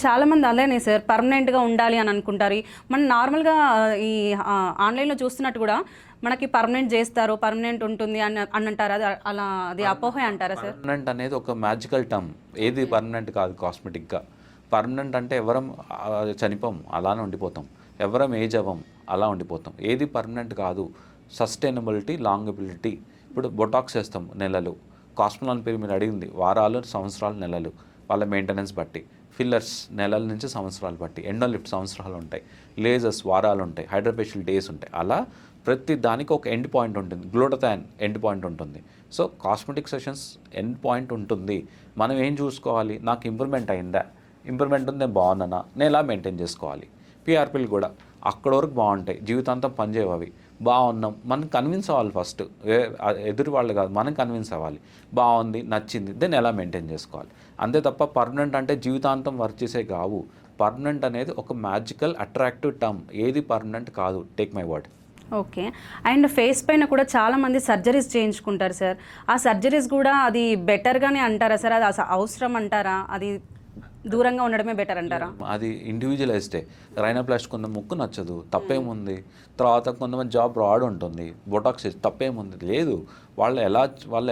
చాలామంది అలానే సార్ పర్మనెంట్గా ఉండాలి అని అనుకుంటారు. మనం నార్మల్గా ఈ ఆన్లైన్లో చూస్తున్నట్టు కూడా మనకి పర్మనెంట్ చేస్తారు, పర్మనెంట్ ఉంటుంది అని అంటారు, అది అలా అది అపోహ అంటారా సార్? పర్మనెంట్ అనేది ఒక మ్యాజికల్ టర్మ్, ఏది పర్మనెంట్ కాదు కాస్మెటిక్గా. పర్మనెంట్ అంటే ఎవరం చనిపోం అలానే ఉండిపోతాం, ఎవరం ఏజ్ అవ్వం అలా ఉండిపోతాం. ఏది పర్మనెంట్ కాదు, సస్టైనబిలిటీ, లాంగబిలిటీ. ఇప్పుడు బొటాక్స్ వేస్తాం నెలలు, కాస్మెలాన్ పేరు మీరు అడిగింది వారాలు, సంవత్సరాలు, నెలలు వాళ్ళ మెయింటెనెన్స్ బట్టి, ఫిల్లర్స్ నెలల నుంచి సంవత్సరాలు బట్టి, ఎండోలిఫ్ట్ సంవత్సరాలు ఉంటాయి, లేజర్స్ వారాలు ఉంటాయి, హైడ్రోఫేషియల్ డేస్ ఉంటాయి. అలా ప్రతి దానికి ఒక ఎండ్ పాయింట్ ఉంటుంది. గ్లూటథైన్ ఎండ్ పాయింట్ ఉంటుంది. So cosmetic sessions end point ఉంటుంది. మనం ఏం చూసుకోవాలి, నాకు ఇంప్రూవ్మెంట్ అయిందా, ఇంప్రూవ్మెంట్ ఉంది నేను బాగున్నానా, నేను ఎలా మెయింటైన్ చేసుకోవాలి. పిఆర్పీలు కూడా అక్కడ వరకు బాగుంటాయి, జీవితాంతం పనిచేయవు అవి. బాగున్నాం మనం కన్విన్స్ అవ్వాలి ఫస్ట్, ఎదురు వాళ్ళు కాదు మనం కన్విన్స్ అవ్వాలి, బాగుంది నచ్చింది, దెన్ ఎలా మెయింటైన్ చేసుకోవాలి. అంతే తప్ప పర్మనెంట్ అంటే జీవితాంతం వర్క్ చేసే కావు. పర్మనెంట్ అనేది ఒక మ్యాజికల్ అట్రాక్టివ్ టర్మ్, ఏది పర్మనెంట్ కాదు, take my word. Okay. And face పైన కూడా చాలామంది సర్జరీస్ చేయించుకుంటారు సార్. ఆ సర్జరీస్ కూడా అది బెటర్గానే అంటారా సార్? అది అవసరం అంటారా? అది దూరంగా ఉండడమే బెటర్ అంటారా? అది ఇండివిజువలైజ్డే. రైనోప్లాస్ట్ కొంత ముక్కు నచ్చదు, తప్పేముంది. తర్వాత కొంతమంది జాబ్ రాడ్ ఉంటుంది, బొటాక్స్ తప్పేముంది లేదు. వాళ్ళు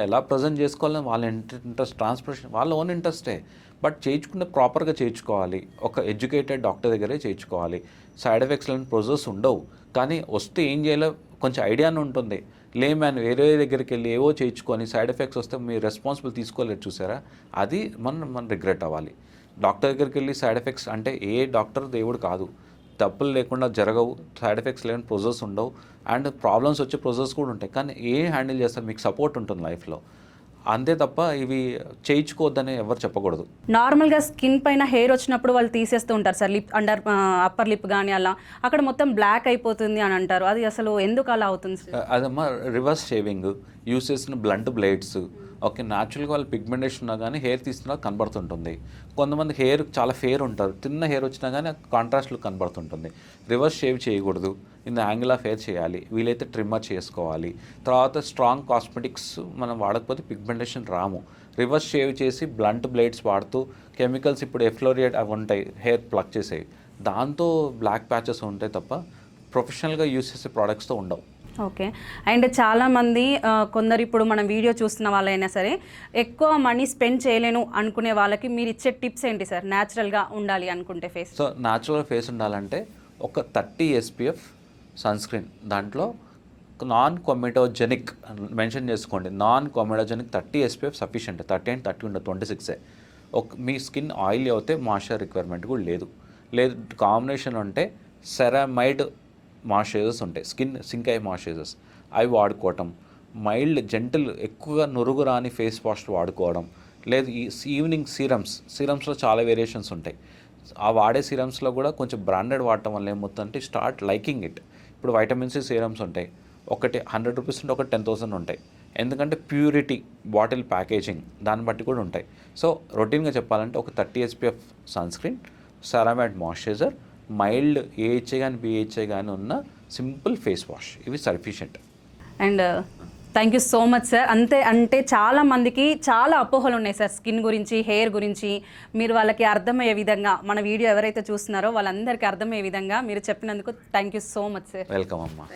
ఎలా ప్రజెంట్ చేసుకోవాలని వాళ్ళ ఇంట్రెస్ట్, ట్రాన్స్పోర్టేషన్ వాళ్ళ ఓన్ ఇంట్రెస్టే. బట్ చేయించుకుంటే ప్రాపర్గా చేయించుకోవాలి, ఒక ఎడ్యుకేటెడ్ డాక్టర్ దగ్గరే చేయించుకోవాలి. సైడ్ ఎఫెక్ట్స్ లాంటి ప్రొసెస్ ఉండవు, కానీ వస్తే ఏం చేయాలో కొంచెం ఐడియానే ఉంటుంది. లేమ్యాన్ వేరే దగ్గరికి వెళ్ళి ఏవో చేయించుకొని సైడ్ ఎఫెక్ట్స్ వస్తే మీరు రెస్పాన్సిబుల్ తీసుకోలేదు చూసారా, అది మనం రిగ్రెట్ అవ్వాలి. డాక్టర్ దగ్గరికి వెళ్ళి సైడ్ ఎఫెక్ట్స్ అంటే ఏ డాక్టర్ దేవుడు కాదు, తప్పులు లేకుండా జరగవు, సైడ్ ఎఫెక్ట్స్ లేని ప్రొసెస్ ఉండవు, అండ్ ప్రాబ్లమ్స్ వచ్చే ప్రొసెస్ కూడా ఉంటాయి. కానీ ఏం హ్యాండిల్ చేస్తారు, మీకు సపోర్ట్ ఉంటుంది లైఫ్లో. అంతే తప్ప ఇవి చేయించుకోవద్దని ఎవరు చెప్పకూడదు. నార్మల్గా స్కిన్ పైన హెయిర్ వచ్చినప్పుడు వాళ్ళు తీసేస్తూ ఉంటారు sir, lip under upper lip కానీ అలా అక్కడ మొత్తం బ్లాక్ అయిపోతుంది అని అంటారు. అది అసలు ఎందుకు అలా అవుతుంది సార్? అదమ్మా రివర్స్ షేవింగ్, యూస్ చేసిన బ్లంట్ బ్లేడ్స్. ఓకే న్యాచురల్గా వాళ్ళు పిగ్మెంటేషన్ ఉన్నా కానీ హెయిర్ తీస్తున్నా కనబడుతుంటుంది. కొంతమంది హెయిర్ చాలా ఫెయిర్ ఉంటారు, తిన్న హెయిర్ వచ్చినా కానీ కాంట్రాస్ట్ లుక్ కనబడుతుంటుంది. రివర్స్ షేవ్ చేయకూడదు, in the angle of hair చేయాలి, వీలైతే ట్రిమ్మర్ చేసుకోవాలి. తర్వాత స్ట్రాంగ్ కాస్మెటిక్స్ మనం వాడకపోతే పిగ్మెంటేషన్ రాము. రివర్స్ షేవ్ చేసి బ్లంట్ బ్లేడ్స్ వాడుతూ కెమికల్స్ ఇప్పుడు ఎఫ్లోరియేట్ అవి ఉంటాయి హెయిర్ ప్లక్ చేసేవి, దాంతో బ్లాక్ ప్యాచెస్ ఉంటాయి తప్ప ప్రొఫెషనల్గా యూస్ చేసే ప్రోడక్ట్స్తో ఉండవు. ఓకే. అండ్ చాలామంది కొందరు ఇప్పుడు మనం వీడియో చూస్తున్న వాళ్ళైనా సరే ఎక్కువ మనీ స్పెండ్ చేయలేను అనుకునే వాళ్ళకి మీరు ఇచ్చే టిప్స్ ఏంటి సార్, న్యాచురల్గా ఉండాలి అనుకుంటే ఫేస్? సో న్యాచురల్ ఫేస్ ఉండాలంటే ఒక 30 SPF సన్ స్క్రీన్, దాంట్లో నాన్ కొమెటోజెనిక్ మెన్షన్ చేసుకోండి, నాన్ కొమెటోజెనిక్ 30 SPF సఫిషియంట్. 30 అండ్ 30 ఉండదు, 26. మీ స్కిన్ ఆయిల్ అయితే మాయిశ్చర్ రిక్వైర్మెంట్ కూడా లేదు. కాంబినేషన్ ఉంటే సెరామైడ్ మాయిశ్చరైజర్స్ ఉంటాయి, స్కిన్ సింక్ అయ్యే మాయిశ్చరైజర్స్, అవి వాడుకోవటం. మైల్డ్ జెంటిల్ ఎక్కువగా నురుగు రాని ఫేస్ వాష్ వాడుకోవడం. లేదు ఈ ఈవినింగ్ సీరమ్స్లో చాలా వేరియేషన్స్ ఉంటాయి. ఆ వాడే సీరమ్స్లో కూడా కొంచెం బ్రాండెడ్ వాడటం వల్ల ఏమవుతుందంటే స్టార్ట్ లైకింగ్ ఇట్. ఇప్పుడు వైటమిన్ సి సీరమ్స్ ఉంటాయి, ఒకటి 100 రూపీస్ ఉంటే ఒకటి 10,000 ఉంటాయి. ఎందుకంటే ప్యూరిటీ, బాటిల్ ప్యాకేజింగ్ దాన్ని బట్టి కూడా ఉంటాయి. సో రొటీన్గా చెప్పాలంటే ఒక 30 SPF sunscreen, ceramide moisturiser, mild AHA కానీ బిహెచ్ఏ కానీ ఉన్న సింపుల్ ఫేస్ వాష్, ఇవి sufficient. And thank you so much sir. అంటే చాలా మందికి చాలా అపోహలు ఉన్నాయి సార్ స్కిన్ గురించి, హెయిర్ గురించి. మీరు వాళ్ళకి అర్థమయ్యే విధంగా, మన వీడియో ఎవరైతే చూస్తున్నారో వాళ్ళందరికీ అర్థమయ్యే విధంగా మీరు చెప్పినందుకు thank you so much sir. Welcome అమ్మా.